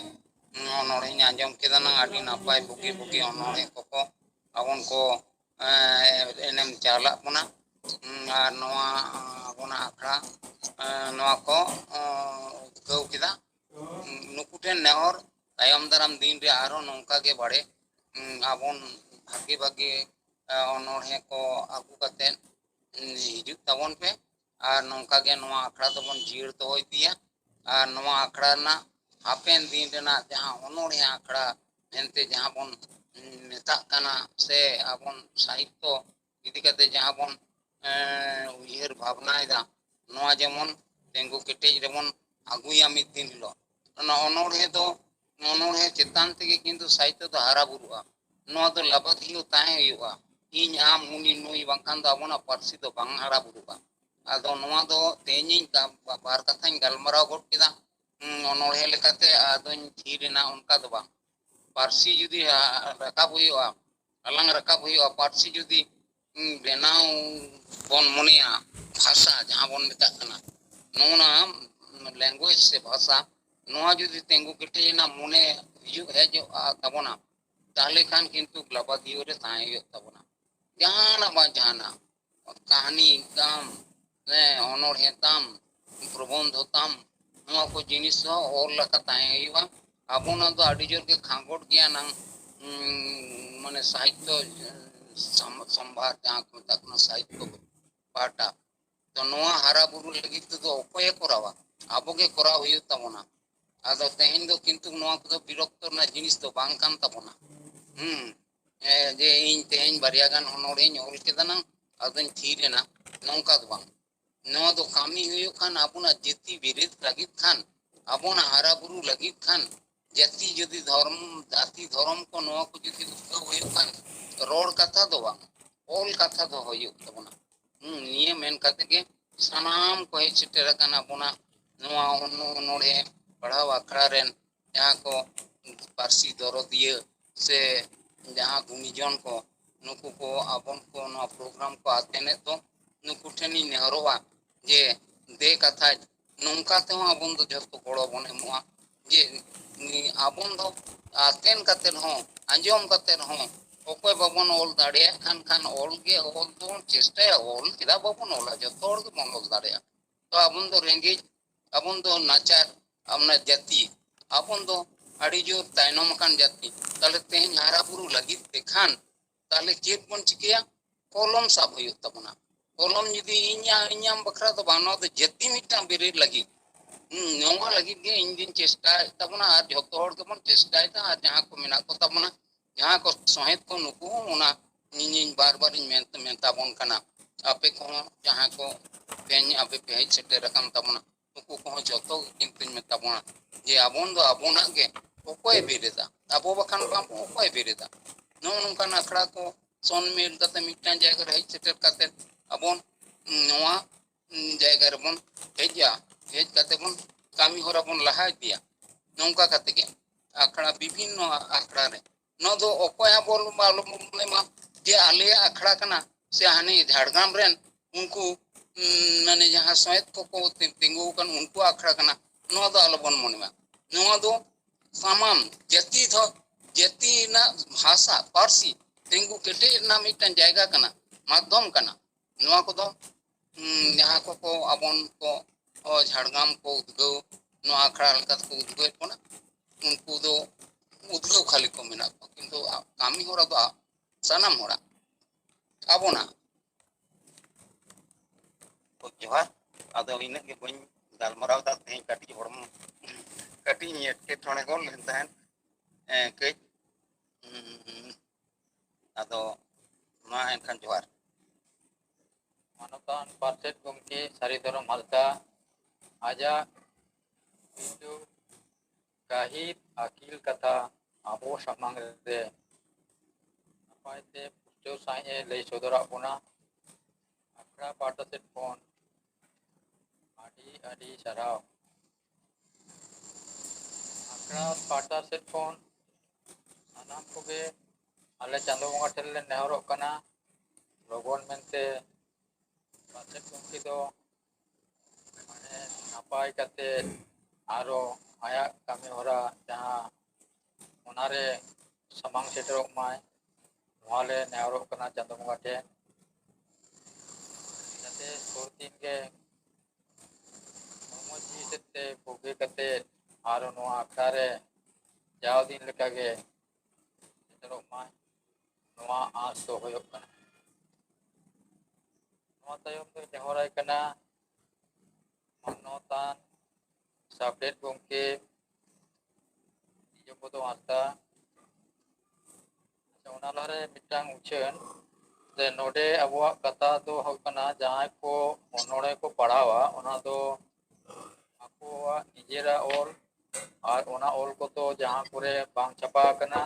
ᱚᱱᱚᱬᱦᱮᱧ ᱟᱸᱡᱚᱢ ᱠᱮᱫᱟ ᱱᱟᱝ ᱟᱹᱰᱤ ᱱᱟᱯᱟᱭ ᱵᱩᱜᱤ ᱚᱱᱚᱬᱦᱮ ᱠᱚᱠᱚ ᱟᱵᱚᱱ ᱠᱚ ᱮᱱᱮᱢ ᱪᱟᱞᱟᱜ ᱵᱚᱱᱟ ᱟᱨ ᱱᱚᱣᱟ ᱟᱵᱚᱱᱟᱜ ᱟᱠᱷᱲᱟ ᱱᱚᱣᱟ ᱠᱚ ᱩᱫᱽᱜᱟᱹᱣ ᱠᱮᱫᱟ ᱱᱩᱠᱩ ᱴᱷᱮᱱ ᱱᱮᱦᱚᱨ ᱛᱟᱭᱚᱢ ᱫᱟᱨᱟᱢ ᱫᱤᱱ ᱨᱮ ᱟᱨᱚ ᱱᱚᱝᱠᱟ ᱜᱮ ᱵᱟᱲᱮ ᱟᱵᱚᱱ ᱵᱷᱟᱜᱮ ᱚᱱᱚᱬᱦᱮ ᱠᱚ ᱟᱹᱜᱩ ᱠᱟᱛᱮᱫ ᱦᱤᱡᱩᱜ ᱛᱟᱵᱚᱱ ᱯᱮ ᱟᱨ ᱱᱚᱝᱠᱟ ᱜᱮ ᱱᱚᱣᱟ ᱟᱠᱷᱲᱟ ᱫᱚᱵᱚᱱ ᱡᱤᱭᱟᱹᱲ ᱫᱚᱦᱚ ᱤᱫᱤᱭᱟ ᱟᱨ ᱱᱚᱣᱟ ᱟᱠᱷᱲᱟ ᱨᱮᱱᱟᱜ ᱦᱟᱯᱮᱱ ᱫᱤᱱ ᱨᱮᱱᱟᱜ ᱡᱟᱦᱟᱸ ᱚᱱᱚᱬᱦᱮ ᱟᱠᱷᱲᱟ ᱢᱮᱱᱛᱮ ᱡᱟᱦᱟᱸ ᱵᱚᱱ ᱢᱮᱛᱟᱜ ᱠᱟᱱᱟ ᱥᱮ ᱟᱵᱚᱱ ᱥᱟᱦᱤᱛᱛᱚ ᱤᱫᱤ ᱠᱟᱛᱮ ᱡᱟᱦᱟᱸ ᱵᱚᱱ ᱩᱭᱦᱟᱹᱨ ᱵᱷᱟᱵᱽᱱᱟᱭᱮᱫᱟ ᱱᱚᱣᱟ ᱡᱮᱢᱚᱱ ᱛᱤᱸᱜᱩ ᱠᱮᱴᱮᱡ ᱨᱮᱵᱚn ᱟᱹᱜᱩᱭᱟ ᱢᱤᱫ ᱫᱤᱱ ᱦᱤᱞᱳᱜ ᱚᱱᱟ ᱚᱱᱚᱬᱦᱮ ᱪᱮᱛᱟᱱ ᱛᱮᱜᱮ ᱠᱤᱱᱛᱩ ᱥᱟᱦᱤᱛᱛᱚ ᱫᱚ ᱦᱟᱨᱟ ᱵᱩᱨᱩᱜᱼᱟ ᱱᱚᱣᱟ ᱫᱚ ᱞᱟᱵᱟᱫᱷᱤᱭᱟᱹ ᱛᱟᱦᱮᱸ ᱦᱩᱭᱩᱜᱼᱟ ᱤᱧ ᱟᱢ ᱩᱱᱤ ᱱᱩᱭ ᱵᱟᱝᱠᱷᱟᱱ ᱫᱚ ᱟᱵᱚᱱᱟᱜ ᱯᱟᱹᱨᱥᱤ ᱫᱚ ᱵᱟᱝ ᱦᱟᱨᱟ ᱵᱩᱨᱩᱜᱼᱟ ᱟᱫᱚ ᱱᱚᱣᱟ ᱫᱚ ᱛᱮᱦᱮᱧᱤᱧ ᱵᱟᱨ ᱠᱟᱛᱷᱟᱧ ᱜᱟᱞᱢᱟᱨᱟᱣ ᱜᱚᱫ ᱠᱮᱫᱟ ᱚᱱᱚᱬᱦᱮ ᱞᱮᱠᱟᱛᱮ ᱟᱫᱚᱧ ᱛᱷᱤᱨᱮᱱᱟ ᱚᱱᱠᱟ ᱫᱚ ᱵᱟᱝ ᱯᱟᱹᱨᱥᱤ ᱡᱩᱫᱤ ᱨᱟᱠᱟᱵ ᱦᱩᱭᱩᱜᱼᱟ ᱟᱞᱟᱝ ᱨᱟᱠᱟᱵ ᱦᱩᱭᱩᱜᱼᱟ ᱯᱟᱹᱨᱥᱤ ᱡᱩᱫᱤ ᱵᱮᱱᱟᱣ ᱵᱚᱱ ᱢᱚᱱᱮᱭᱟ ᱵᱷᱟষᱟ ᱡᱟᱦᱟᱸ ᱵᱚᱱ ᱢᱮᱛᱟᱜ ᱠᱟᱱᱟ ᱱᱚᱜᱼᱱᱟ ᱞᱮᱝᱜᱩᱭᱮᱡ ᱥᱮ ᱵᱷᱟষᱟ ᱱᱚᱣᱟ ᱡᱩᱫᱤ ᱛᱤᱸᱜᱩ ᱠᱮᱴᱮᱡ ᱨᱮᱱᱟᱜ ᱢᱚᱱᱮ ᱦᱮᱡᱚᱜᱼᱟ ᱛᱟᱵᱚᱱᱟ ᱛᱟᱦᱞᱮ ᱠᱷᱟᱱ ᱠᱤᱱᱛᱩ ᱞᱟᱵᱟᱫᱷᱤᱭᱟᱹ ᱨᱮ ᱛᱟᱦᱮᱸ ᱦᱩᱭᱩᱜ ᱛᱟᱵᱚᱱᱟ ᱡᱟᱦᱟᱱᱟᱜ ᱵᱟᱝ ᱡᱟᱦᱟᱱᱟᱜ ᱠᱟᱹᱦᱱᱤ ᱛᱟᱢ ᱚᱱᱚᱬᱦᱮ ᱛᱟᱢ ᱯᱨᱚᱵᱚᱱᱫᱷᱚ ᱛᱟᱢ ᱱᱚᱣᱟ ᱠᱚ ᱡᱤᱱᱤᱥ ᱦᱚᱸ ᱚᱞ ᱞᱮᱠᱟ ᱛᱟᱦᱮᱸ ᱦᱩᱭᱩᱜᱼᱟ ᱟᱵᱚᱱᱟᱜ ᱫᱚ ᱟᱹᱰᱤ ᱡᱳᱨ ᱜᱮ ᱠᱷᱟᱸᱜᱚᱴ ᱜᱮᱭᱟ ᱱᱟᱝ ᱢᱟᱱᱮ ᱥᱟᱦᱤᱛᱛᱚ ᱥᱚᱢᱵᱷᱟᱨ ᱡᱟᱦᱟᱸ ᱠᱚ ᱢᱮᱛᱟᱜ ᱠᱟᱱᱟ ᱥᱟᱦᱤᱛᱛᱚ ᱯᱟᱦᱴᱟ ᱛᱚ ᱱᱚᱣᱟ ᱦᱟᱨᱟ ᱵᱩᱨᱩ ᱞᱟᱹᱜᱤᱫ ᱛᱮᱫᱚ ᱚᱠᱚᱭᱮ ᱠᱚᱨᱟᱣᱟ ᱟᱵᱚ ᱜᱮ ᱠᱚᱨᱟᱣ ᱦᱩᱭᱩᱜ ᱛᱟᱵᱚᱱᱟ ᱟᱫᱚ ᱛᱮᱦᱮᱧ ᱫᱚ ᱠᱤᱱᱛᱩ ᱱᱚᱣᱟ ᱠᱚᱫᱚ ᱵᱤᱨᱚᱠᱛᱚ ᱨᱮᱱᱟᱜ ᱡᱤᱱᱤᱥ ᱫᱚ ᱵᱟᱝ ᱠᱟᱱ ᱛᱟᱵᱚᱱᱟ ᱡᱮ ᱤᱧ ᱛᱮᱦᱮᱧ ᱵᱟᱨᱭᱟ ᱜᱟᱱ ᱚᱱᱚᱬᱦᱮᱧ ᱚᱞ ᱠᱮᱫᱟ ᱱᱟᱝ ᱟᱫᱚᱧ ᱛᱷᱤᱨ ᱮᱱᱟ ᱱᱚᱝᱠᱟ ᱫᱚ ᱵᱟᱝ ᱱᱚᱣᱟ ᱫᱚ ᱠᱟᱹᱢᱤ ᱦᱩᱭᱩᱜ ᱠᱷᱟᱱ ᱟᱵᱚᱱᱟᱜ ᱡᱟᱹᱛᱤ ᱵᱮᱨᱮᱫ ᱞᱟᱹᱜᱤᱫ ᱠᱷᱟᱱ ᱟᱵᱚᱱᱟᱜ ᱦᱟᱨᱟ ᱵᱩᱨᱩ ᱞᱟᱹᱜᱤᱫ ᱠᱷᱟᱱ ᱡᱟᱹᱛᱤ ᱡᱩᱫᱤ ᱫᱷᱚᱨᱢ ᱡᱟᱹᱛᱤ ᱫᱷᱚᱨᱚᱢ ᱠᱚ ᱱᱚᱣᱟ ᱠᱚ ᱡᱩᱫᱤ ᱩᱛᱱᱟᱹᱣ ᱦᱩᱭᱩᱜ ᱠᱷᱟᱱ ᱨᱚᱲ ᱠᱟᱛᱷᱟ ᱫᱚ ᱵᱟᱝ ᱚᱞ ᱠᱟᱛᱷᱟ ᱫᱚ ᱦᱩᱭᱩᱜ ᱛᱟᱵᱚᱱᱟ ᱱᱤᱭᱟᱹ ᱢᱮᱱ ᱠᱟᱛᱮ ᱜᱮ ᱥᱟᱱᱟᱢ ᱠᱚ ᱦᱮᱡ ᱥᱮᱴᱮᱨ ᱟᱠᱟᱱᱟ ᱟᱵᱚᱱᱟᱜ ᱱᱚᱣᱟ ᱚᱱᱚᱬᱦᱮ ᱯᱟᱲᱦᱟᱣ ᱟᱠᱷᱲᱟ ᱨᱮᱱ ᱡᱟᱦᱟᱸ ᱠᱚ ᱯᱟᱹᱨᱥᱤ ᱫᱚᱨᱚᱫᱤᱭᱟᱹ ᱥᱮ ᱡᱟᱦᱟᱸ ᱜᱩᱱᱤᱡᱚᱱ ko ᱱᱩᱠᱩ ko ᱟᱵᱚᱱ ko ᱱᱚᱣᱟ ᱯᱨᱳᱜᱨᱟᱢ ko ᱟᱛᱮᱱᱮᱫ ᱫᱚ ᱱᱩᱠᱩ ᱴᱷᱮᱱᱤᱧ ᱱᱮᱦᱚᱨᱚᱜᱼᱟ ᱡᱮ ᱫᱮ ᱠᱟᱛᱷᱟ ᱱᱚᱝᱠᱟ ᱛᱮᱦᱚᱸ ᱟᱵᱚᱱ ᱫᱚ ᱡᱚᱛᱚ ᱜᱚᱲᱚ ᱵᱚᱱ ᱮᱢᱚᱜᱼᱟ ᱡᱮ ᱟᱵᱚᱱ ᱫᱚ ᱟᱛᱮᱱ ᱠᱟᱛᱮ ᱦᱚᱸ ᱟᱸᱡᱚᱢ ᱠᱟᱛᱮ ᱦᱚᱸ ᱚᱠᱚᱭ ᱵᱟᱵᱚᱱ ᱚᱞ ᱫᱟᱲᱮᱭᱟᱜ ᱠᱷᱟᱱ ᱚᱞ ᱜᱮ ᱚᱞ ᱫᱚᱵᱚᱱ ᱪᱮᱥᱴᱟᱭᱟ ᱚᱞ ᱪᱮᱫᱟᱜ ᱵᱟᱵᱚᱱ ᱚᱞᱟ ᱡᱚᱛᱚ ᱦᱚᱲ ᱜᱮᱵᱚᱱ ᱚᱞ ᱫᱟᱲᱮᱭᱟᱜᱼᱟ ᱛᱚ ᱟᱵᱚᱱ ᱫᱚ ᱨᱮᱸᱜᱮᱡ ᱟᱵᱚᱱ ᱫᱚ ᱱᱟᱪᱟᱨ ᱟᱵᱚᱱᱟᱜ ᱡᱟᱹᱛᱤ ᱟᱵᱚᱱ ᱫᱚ ᱟᱹᱰᱤ ᱡᱳᱨ ᱛᱟᱭᱱᱚᱢ ᱟᱠᱟᱱ ᱡᱟᱹᱛᱤ ᱛᱟᱦᱞᱮ ᱛᱮᱦᱮᱧ ᱦᱟᱨᱟ ᱵᱩᱨᱩ ᱞᱟᱹᱜᱤᱫ ᱛᱮᱠᱷᱟᱱ ᱛᱟᱦᱞᱮ ᱪᱮᱫ ᱵᱚᱱ ᱪᱤᱠᱟᱹᱭᱟ ᱠᱚᱞᱚᱢ ᱥᱟᱵ ᱦᱩᱭᱩᱜ ᱛᱟᱵᱚᱱᱟ ᱠᱚᱞᱚᱢ ᱡᱩᱫᱤ ᱤᱧᱟᱢ ᱵᱟᱠᱷᱨᱟ ᱫᱚ ᱵᱟᱝ ᱱᱚᱣᱟ ᱫᱚ ᱡᱟᱹᱛᱤ ᱢᱤᱫᱴᱟᱝ ᱵᱮᱨᱮᱫ ᱞᱟᱹᱜᱤᱫ ᱱᱚᱣᱟ ᱞᱟᱹᱜᱤᱫ ᱜᱮ ᱤᱧ ᱫᱩᱧ ᱪᱮᱥᱴᱟᱭᱮᱫ ᱛᱟᱵᱚᱱᱟ ᱟᱨ ᱡᱷᱚᱛᱚ ᱦᱚᱲ ᱜᱮᱵᱚᱱ ᱪᱮᱥᱴᱟᱭᱮᱫᱟ ᱟᱨ ᱡᱟᱦᱟᱸ ᱠᱚ ᱢᱮᱱᱟᱜ ᱠᱚ ᱛᱟᱵᱚᱱᱟ ᱡᱟᱦᱟᱸ ko ᱥᱚᱦᱮᱫ ko ᱱᱩᱠᱩ ᱦᱚᱸ ᱚᱱᱟ ᱤᱧ ᱵᱟᱨᱤᱧ ᱢᱮᱛᱟᱵᱚᱱ ᱠᱟᱱᱟ ᱟᱯᱮ ᱠᱚᱦᱚᱸ ᱡᱟᱦᱟᱸ ko ᱛᱮᱦᱮᱧ ᱟᱯᱮ ᱯᱮ ᱦᱮᱡ ᱥᱮᱴᱮᱨ ᱟᱠᱟᱱ ᱛᱟᱵᱚᱱᱟ ᱱᱩᱠᱩ ᱠᱚᱦᱚᱸ ᱡᱚᱛᱚ ᱠᱤᱱᱛᱩᱧ ᱢᱮᱛᱟ ᱵᱚᱱᱟ ᱡᱮ ᱟᱵᱚᱱ ᱫᱚ ᱟᱵᱚᱱᱟᱜ ᱜᱮ ᱚᱠᱚᱭ ᱵᱮᱨᱮᱫᱟ ᱟᱵᱚ ᱵᱟᱠᱷᱟᱱ ᱵᱟᱝ ᱚᱠᱚᱭ ᱵᱮᱨᱮᱫᱟ ᱱᱚᱜᱼᱚ ᱱᱚᱝᱠᱟᱱ ᱟᱠᱷᱲᱟ ko ᱥᱚᱱᱢᱤᱞ ᱠᱟᱛᱮ ᱢᱤᱫᱴᱟᱝ ᱡᱟᱭᱜᱟ ᱨᱮ ᱦᱮᱡ ᱥᱮᱴᱮᱨ ᱠᱟᱛᱮ ᱟᱵᱚᱱ ᱱᱚᱣᱟ ᱡᱟᱭᱜᱟ ᱨᱮᱵᱚᱱ ᱦᱮᱡᱼᱟ ᱦᱮᱡ ᱠᱟᱛᱮ ᱵᱚᱱ ᱠᱟᱹᱢᱤ ᱦᱚᱨᱟ ᱵᱚᱱ ᱞᱟᱦᱟ ᱤᱫᱤᱭᱟ ᱱᱚᱝᱠᱟ ᱠᱟᱛᱮ ᱜᱮ ᱟᱠᱷᱲᱟ ᱵᱤᱵᱷᱤᱱᱱᱚ ᱟᱠᱷᱲᱟ ᱨᱮ ᱱᱚᱣᱟ ᱫᱚ ᱚᱠᱚᱭᱟᱜ ᱵᱚᱞ ᱟᱞᱚᱵᱚᱱ ᱢᱚᱱᱮᱢᱟ ᱡᱮ ᱟᱞᱮᱭᱟᱜ ᱟᱠᱷᱲᱟ ᱠᱟᱱᱟ ᱥᱮ ᱦᱟᱱᱮ ᱡᱷᱟᱲᱜᱨᱟᱢ ᱨᱮᱱ ᱩᱱᱠᱩ ᱢᱟᱱᱮ ᱡᱟᱦᱟᱸ ᱥᱚᱦᱮᱫ ᱠᱚᱠᱚ ᱛᱤᱸᱜᱩ ᱟᱠᱟᱱ ᱩᱱᱠᱩᱣᱟᱜ ᱟᱠᱷᱲᱟ ᱠᱟᱱᱟ ᱱᱚᱣᱟ ᱫᱚ ᱟᱞᱚᱵᱚᱱ ᱢᱚᱱᱮᱢᱟ ᱱᱚᱣᱟ ᱫᱚ ᱥᱟᱢᱟᱱ ᱡᱟᱹᱛᱤ ᱫᱚ ᱡᱟᱹᱛᱤ ᱨᱮᱱᱟᱜ ᱵᱷᱟষᱟ ᱯᱟᱹᱨᱥᱤ ᱛᱤᱸᱜᱩ ᱠᱮᱴᱮᱡ ᱨᱮᱱᱟᱜ ᱢᱤᱫᱴᱟᱝ ᱡᱟᱭᱜᱟ ᱠᱟᱱᱟ ᱢᱟᱫᱽᱫᱷᱚᱢ ᱠᱟᱱᱟ ᱱᱚᱣᱟ ᱠᱚᱫᱚ ᱡᱟᱦᱟᱸ ᱠᱚ ᱟᱵᱚᱱ ko ᱡᱷᱟᱲᱜᱨᱟᱢ ko ᱩᱫᱽᱜᱟᱹᱣ ᱱᱚᱣᱟ ᱟᱠᱷᱲᱟ ᱞᱮᱠᱟ ᱛᱮᱠᱚ ᱩᱫᱽᱜᱟᱹᱣᱮᱫ ᱵᱚᱱᱟ ᱩᱱᱠᱩ ᱫᱚ ᱩᱫᱽᱜᱟᱹᱣ ᱠᱷᱟᱹᱞᱤ ᱠᱚ ᱢᱮᱱᱟᱜ ᱠᱚᱣᱟ ᱠᱤᱱᱛᱩ ᱠᱟᱹᱢᱤ ᱦᱚᱨᱟ ᱫᱚ ᱥᱟᱱᱟᱢ ᱦᱚᱲᱟᱜ ᱟᱵᱚᱱᱟᱜ ᱡᱚᱦᱟᱨ ᱟᱫᱚ ᱤᱱᱟᱹᱜ ᱜᱮ ᱵᱟᱹᱧ ᱜᱟᱞᱢᱟᱨᱟᱣ ᱫᱟ ᱛᱮᱦᱮᱧ ᱠᱟᱹᱴᱤᱡ ᱦᱚᱲᱢᱚ ᱠᱟᱹᱴᱤᱡ ᱮᱴᱠᱮᱴᱚᱬᱮ ᱜᱚᱫ ᱞᱮᱱ ᱛᱟᱦᱮᱸᱫ ᱠᱟᱹᱡ ᱟᱫᱚ ᱢᱟ ᱮᱱᱠᱷᱟᱱ ᱡᱚᱦᱟᱨ ᱢᱟᱱᱚᱛᱟᱱ ᱯᱟᱨᱥᱮᱫ ᱜᱚᱢᱠᱮ ᱥᱟᱹᱨᱤ ᱫᱷᱚᱨᱚᱢ ᱦᱟᱸᱥᱫᱟ ᱟᱡᱟᱜ ᱠᱤᱪᱷᱩ ᱜᱟᱹᱦᱤᱨ ᱟᱹᱠᱤᱞ ᱠᱟᱛᱷᱟ ᱟᱵᱚ ᱥᱟᱢᱟᱝ ᱨᱮ ᱱᱟᱯᱟᱭᱛᱮ ᱯᱩᱥᱴᱟᱹᱣ ᱥᱟᱺᱦᱤᱡ ᱮ ᱞᱟᱹᱭ ᱥᱚᱫᱚᱨᱟᱜ ᱵᱚᱱᱟ ᱟᱠᱷᱲᱟ ᱯᱟᱦᱴᱟ ᱥᱮᱫ ᱠᱷᱚᱱ ᱟᱹᱰᱤ ᱟᱹᱰᱤ ᱥᱟᱨᱦᱟᱣ ᱟᱠᱷᱲᱟ ᱯᱟᱦᱴᱟ ᱥᱮᱫ ᱠᱷᱚᱱ ᱥᱟᱱᱟᱢ ᱠᱚᱜᱮ ᱟᱞᱮ ᱪᱟᱸᱫᱳ ᱵᱚᱸᱜᱟ ᱴᱷᱮᱱ ᱞᱮ ᱱᱮᱦᱚᱨᱚᱜ ᱠᱟᱱᱟ ᱞᱚᱜᱚᱱ ᱢᱮᱱᱛᱮ ᱯᱟᱨᱥᱮᱫ ᱜᱚᱢᱠᱮ ᱫᱚ ᱢᱟᱱᱮ ᱱᱟᱯᱟᱭ ᱠᱟᱛᱮ ᱟᱨᱚ ᱟᱭᱟᱜ ᱠᱟᱹᱢᱤ ᱦᱚᱨᱟ ᱡᱟᱦᱟᱸ ᱚᱱᱟᱨᱮ ᱥᱟᱢᱟᱝ ᱥᱮᱴᱮᱨᱚᱜ ᱢᱟᱭ ᱱᱚᱣᱟ ᱞᱮ ᱱᱮᱦᱚᱨᱚᱜ ᱠᱟᱱᱟ ᱪᱟᱸᱫᱳ ᱵᱚᱸᱜᱟ ᱴᱷᱮᱱ ᱡᱟᱛᱮ ᱥᱩᱨ ᱫᱤᱱ ᱜᱮ ᱦᱚᱲᱢᱚ ᱡᱤᱣᱤ ᱥᱮᱫ ᱛᱮ ᱵᱩᱜᱤ ᱠᱟᱛᱮ ᱟᱨᱚ ᱱᱚᱣᱟ ᱟᱠᱷᱲᱟ ᱨᱮ ᱡᱟᱣ ᱫᱤᱱ ᱞᱮᱠᱟᱜᱮ ᱥᱮᱴᱮᱨᱚᱜ ᱢᱟᱭ ᱱᱚᱣᱟ ᱟᱸᱥ ᱫᱚ ᱦᱩᱭᱩᱜ ᱠᱟᱱᱟ ᱱᱚᱣᱟ ᱛᱟᱭᱚᱢ ᱫᱚᱧ ᱱᱮᱦᱚᱨᱟᱭ ᱠᱟᱱᱟ ᱢᱟᱱᱚᱛᱟᱱ ᱥᱟᱵᱰᱮᱴ ᱜᱚᱢᱠᱮ ᱡᱚᱜᱚᱫᱚ ᱦᱟᱸᱥᱫᱟ ᱚᱱᱟ ᱞᱟᱦᱟᱨᱮ ᱢᱤᱫᱴᱟᱝ ᱩᱪᱷᱟᱹᱱ ᱥᱮ ᱱᱚᱰᱮ ᱟᱵᱚᱣᱟᱜ ᱠᱟᱛᱷᱟ ᱫᱚ ᱦᱩᱭᱩᱜ ᱠᱟᱱᱟ ᱡᱟᱦᱟᱸᱭ ᱠᱚ ᱚᱱᱚᱬᱦᱮ ᱠᱚ ᱯᱟᱲᱦᱟᱣᱟ ᱚᱱᱟ ᱫᱚ ᱟᱠᱚᱣᱟᱜ ᱱᱤᱡᱮᱨᱟᱜ ᱚᱞ ᱟᱨ ᱚᱱᱟ ᱚᱞ ᱠᱚᱫᱚ ᱡᱟᱦᱟᱸ ᱠᱚᱨᱮ ᱵᱟᱝ ᱪᱷᱟᱯᱟ ᱟᱠᱟᱱᱟ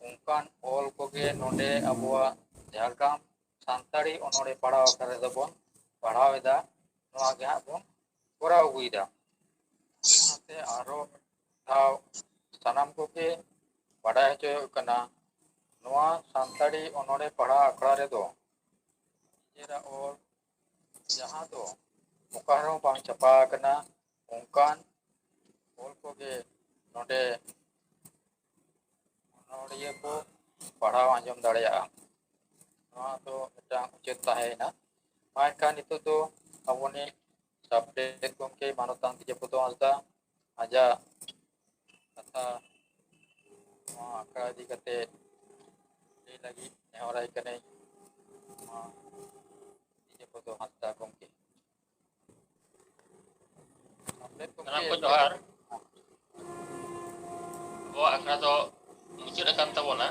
ᱚᱱᱠᱟᱱ ᱚᱞ ᱠᱚᱜᱮ ᱱᱚᱰᱮ ᱟᱵᱚᱣᱟᱜ ᱡᱷᱟᱲᱜᱨᱟᱢ ᱥᱟᱱᱛᱟᱲᱤ ᱚᱱᱚᱬᱦᱮ ᱯᱟᱲᱦᱟᱣ ᱟᱠᱷᱲᱟ ᱨᱮᱫᱚ ᱵᱚᱱ ᱯᱟᱲᱦᱟᱣ ᱮᱫᱟ ᱱᱚᱣᱟ ᱜᱮ ᱦᱟᱸᱜ ᱵᱚᱱ ᱠᱚᱨᱟᱣ ᱟᱹᱜᱩᱭᱮᱫᱟ ᱚᱱᱟᱛᱮ ᱟᱨᱚ ᱢᱤᱫ ᱫᱷᱟᱣ ᱥᱟᱱᱟᱢ ᱠᱚᱜᱮ ᱵᱟᱰᱟᱭ ᱦᱚᱪᱚ ᱦᱩᱭᱩᱜ ᱠᱟᱱᱟ ᱱᱚᱣᱟ ᱥᱟᱱᱛᱟᱲᱤ ᱚᱱᱚᱬᱦᱮ ᱯᱟᱲᱦᱟᱣ ᱟᱠᱷᱲᱟ ᱨᱮᱫᱚ ᱱᱤᱡᱮᱨᱟᱜ ᱚᱞ ᱡᱟᱦᱟᱸ ᱫᱚ ᱚᱠᱟ ᱨᱮᱦᱚᱸ ᱵᱟᱝ ᱪᱷᱟᱯᱟ ᱟᱠᱟᱱᱟ ᱚᱱᱠᱟᱱ ᱚᱞ ᱠᱚᱜᱮ ᱱᱚᱰᱮ ᱚᱱᱚᱬᱦᱤᱭᱟᱹ ᱠᱚ ᱯᱟᱲᱦᱟᱣ ᱟᱸᱡᱚᱢ ᱫᱟᱲᱮᱭᱟᱜᱼᱟ ᱱᱚᱣᱟ ᱫᱚ ᱢᱤᱫᱴᱟᱝ ᱩᱪᱤᱛ ᱛᱟᱦᱮᱸᱭᱮᱱᱟ ᱢᱟ ᱮᱱᱠᱷᱟᱱ ᱱᱤᱛᱚᱜ ᱫᱚ ᱟᱵᱚᱱᱤᱡ ᱥᱟᱵᱰᱮᱴ ᱜᱚᱢᱠᱮ ᱢᱟᱱᱚᱛᱟᱱ ᱫᱤᱡᱚᱯᱚᱫᱚ ᱦᱟᱸᱥᱫᱟ ᱟᱡᱟᱜ ᱠᱟᱛᱷᱟ ᱱᱚᱣᱟ ᱟᱠᱷᱲᱟ ᱤᱫᱤ ᱠᱟᱛᱮ ᱞᱟᱹᱭ ᱞᱟᱹᱜᱤᱫ ᱱᱮᱦᱚᱨᱟᱭ ᱠᱟᱹᱱᱟᱹᱧ ᱱᱚᱣᱟ ᱤᱧ ᱠᱚᱫᱚ ᱦᱟᱸᱥᱫᱟ ᱜᱚᱢᱠᱮ᱾ ᱥᱟᱱᱟᱢ ᱠᱚ ᱡᱚᱦᱟᱨ᱾ ᱟᱵᱚᱣᱟᱜ ᱟᱠᱷᱲᱟ ᱫᱚ ᱢᱩᱪᱟᱹᱫ ᱟᱠᱟᱱ ᱛᱟᱵᱚᱱᱟ,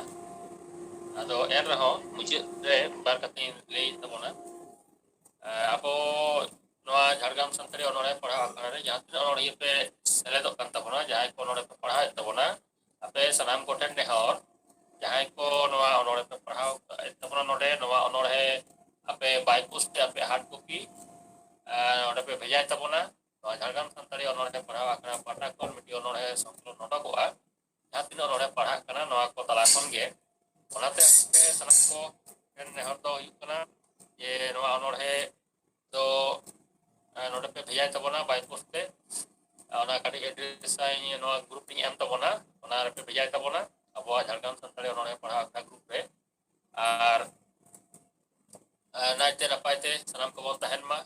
ᱟᱫᱚ ᱮᱱ ᱨᱮᱦᱚᱸ ᱢᱩᱪᱟᱹᱫ ᱨᱮ ᱵᱟᱨ ᱠᱟᱛᱷᱟᱧ ᱞᱟᱹᱭᱮᱫ ᱛᱟᱵᱚᱱᱟ᱾ ᱟᱵᱚ ᱱᱚᱣᱟ ᱡᱷᱟᱲᱜᱨᱟᱢ ᱥᱟᱱᱛᱟᱲᱤ ᱚᱱᱚᱬᱦᱮ ᱯᱟᱲᱦᱟᱣ ᱟᱠᱷᱲᱟ ᱨᱮ ᱡᱟᱦᱟᱸ ᱛᱤᱱᱟᱹᱜ ᱚᱱᱚᱬᱦᱤᱭᱟᱹ ᱯᱮ ᱥᱮᱞᱮᱫᱚᱜ ᱠᱟᱱ ᱛᱟᱵᱚᱱᱟ, ᱡᱟᱦᱟᱸᱭ ᱠᱚ ᱱᱚᱰᱮ ᱯᱮ ᱯᱟᱲᱦᱟᱣᱮᱫ ᱛᱟᱵᱚᱱᱟ, ᱟᱯᱮ ᱥᱟᱱᱟᱢ ᱠᱚᱴᱷᱮᱱ ᱱᱮᱦᱚᱨ, ᱡᱟᱦᱟᱸᱭ ᱠᱚ ᱱᱚᱣᱟ ᱚᱱᱚᱬᱦᱮ ᱯᱮ ᱯᱟᱲᱦᱟᱣᱮᱫ ᱛᱟᱵᱚᱱᱟ ᱱᱚᱰᱮ, ᱱᱚᱣᱟ ᱚᱱᱚᱬᱦᱮ ᱟᱯᱮ ᱵᱟᱭ ᱯᱳᱥᱴ ᱛᱮ ᱟᱯᱮ ᱦᱟᱨᱰ ᱠᱚᱯᱤ ᱚᱸᱰᱮ ᱯᱮ ᱵᱷᱮᱡᱟᱭ ᱛᱟᱵᱚᱱᱟ᱾ ᱱᱚᱣᱟ ᱡᱷᱟᱲᱜᱨᱟᱢ ᱥᱟᱱᱛᱟᱲᱤ ᱚᱱᱚᱬᱦᱮ ᱯᱟᱲᱦᱟᱣ ᱟᱠᱷᱲᱟ ᱯᱟᱦᱴᱟ ᱠᱷᱚᱱ ᱢᱤᱫᱴᱤᱡ ᱚᱱᱚᱬᱦᱮ ᱥᱚᱝᱠᱚᱞᱚᱱ ᱚᱰᱚᱠᱚᱜᱼᱟ, ᱡᱟᱦᱟᱸ ᱛᱤᱱᱟᱹᱜ ᱚᱱᱚᱬᱦᱮ ᱯᱟᱲᱦᱟᱜ ᱠᱟᱱᱟ ᱱᱚᱣᱟ ᱠᱚ ᱛᱟᱞᱟ ᱠᱷᱚᱱ ᱜᱮ᱾ ᱚᱱᱟᱛᱮ ᱟᱯᱮ ᱥᱟᱱᱟᱢ ᱠᱚ ᱴᱷᱮᱱ ᱱᱮᱦᱚᱨ ᱫᱚ ᱦᱩᱭᱩᱜ ᱠᱟᱱᱟ ᱡᱮ ᱱᱚᱣᱟ ᱚᱱᱚᱬᱦᱮ ᱫᱚ ᱱᱚᱰᱮ ᱯᱮ ᱵᱷᱮᱡᱟᱭ ᱛᱟᱵᱚᱱᱟ ᱵᱟᱭ ᱯᱳᱥᱴ ᱛᱮ᱾ ᱚᱱᱟ ᱠᱟᱹᱴᱤᱡ ᱮᱰᱨᱮᱥ ᱱᱚᱣᱟ ᱜᱨᱩᱯ ᱤᱧ ᱮᱢ ᱛᱟᱵᱚᱱᱟ, ᱚᱱᱟ ᱨᱮᱯᱮ ᱵᱷᱮᱡᱟᱭ ᱛᱟᱵᱚᱱᱟ ᱟᱵᱚᱣᱟᱜ ᱡᱷᱟᱲᱜᱨᱟᱢ ᱥᱟᱱᱛᱟᱲᱤ ᱚᱱᱚᱬᱦᱮ ᱯᱟᱲᱦᱟᱣ ᱟᱠᱷᱲᱟ ᱜᱨᱩᱯ ᱨᱮ᱾ ᱟᱨ ᱱᱟᱭᱛᱮ ᱱᱟᱯᱟᱭ ᱛᱮ ᱥᱟᱱᱟᱢ ᱠᱚᱵᱚᱱ ᱛᱟᱦᱮᱱ ᱢᱟ,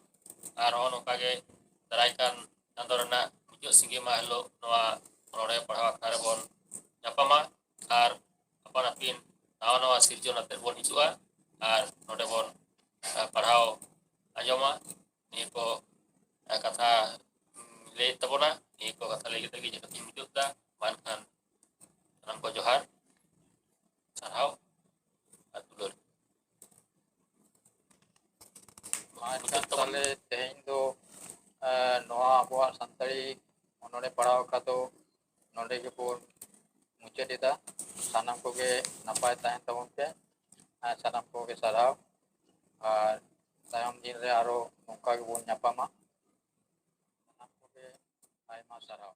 ᱟᱨ ᱱᱚᱜᱼᱚ ᱱᱚᱝᱠᱟ ᱜᱮ ᱫᱟᱨᱟᱭ ᱠᱟᱱ ᱪᱟᱸᱫᱳ ᱨᱮᱱᱟᱜ ᱢᱩᱪᱟᱹᱫ ᱥᱤᱸᱜᱤ ᱢᱟᱦᱟ ᱦᱤᱞᱳᱜ ᱱᱚᱣᱟ ᱚᱱᱚᱬᱦᱮ ᱯᱟᱲᱦᱟᱣ ᱟᱠᱷᱲᱟ ᱨᱮᱵᱚᱱ ᱧᱟᱯᱟᱢᱟ ᱟᱨ ᱟᱯᱟᱱ ᱟᱹᱯᱤᱱ ᱱᱟᱣᱟ ᱱᱟᱣᱟ ᱥᱤᱨᱡᱚᱱ ᱟᱛᱮᱫ ᱵᱚᱱ ᱦᱤᱡᱩᱜᱼᱟ ᱟᱨ ᱱᱚᱰᱮ ᱵᱚᱱ ᱯᱟᱲᱦᱟᱣ ᱟᱸᱡᱚᱢᱟ᱾ ᱱᱤᱭᱟᱹ ko kata lay tabona nᱤᱭᱟᱹ ko kata lay ᱠᱟᱛᱮ ᱜᱮ ᱡᱚᱛᱚᱧ ᱢᱩᱪᱟᱹᱫ ᱫᱟ᱾ ᱢᱮᱱᱠᱷᱟᱱ ᱥᱟᱱᱟᱢ ᱠᱚ ᱡᱚᱦᱟᱨ, ᱥᱟᱨᱦᱟᱣ ᱟᱨ ᱫᱩᱞᱟᱹᱲ᱾ ᱟᱪᱪᱷᱟ, ᱛᱟᱦᱞᱮ ᱛᱮᱦᱮᱧ ᱫᱚ ᱱᱚᱣᱟ ᱟᱵᱚᱣᱟᱜ ᱥᱟᱱᱛᱟᱲᱤ ᱚᱱᱚᱬᱦᱮ ᱯᱟᱲᱦᱟᱣ ᱟᱠᱷᱲᱟ ᱫᱚ ᱱᱚᱰᱮ ᱜᱮᱵᱚᱱ ᱢᱩᱪᱟᱹᱫ ᱮᱫᱟ᱾ ᱥᱟᱱᱟᱢ ᱠᱚᱜᱮ ᱱᱟᱯᱟᱭ ᱛᱟᱦᱮᱱ ᱛᱟᱵᱚᱱ ᱯᱮ, ᱥᱟᱱᱟᱢ ᱠᱚᱜᱮ ᱥᱟᱨᱦᱟᱣ, ᱟᱨ ᱛᱟᱭᱚᱢ ᱫᱤᱱ ᱨᱮ ᱟᱨᱚ ᱱᱚᱝᱠᱟ ᱜᱮᱵᱚᱱ ᱧᱟᱯᱟᱢᱟ᱾ ᱥᱟᱱᱟᱢ ᱠᱚᱜᱮ ᱟᱭᱢᱟ ᱥᱟᱨᱦᱟᱣ᱾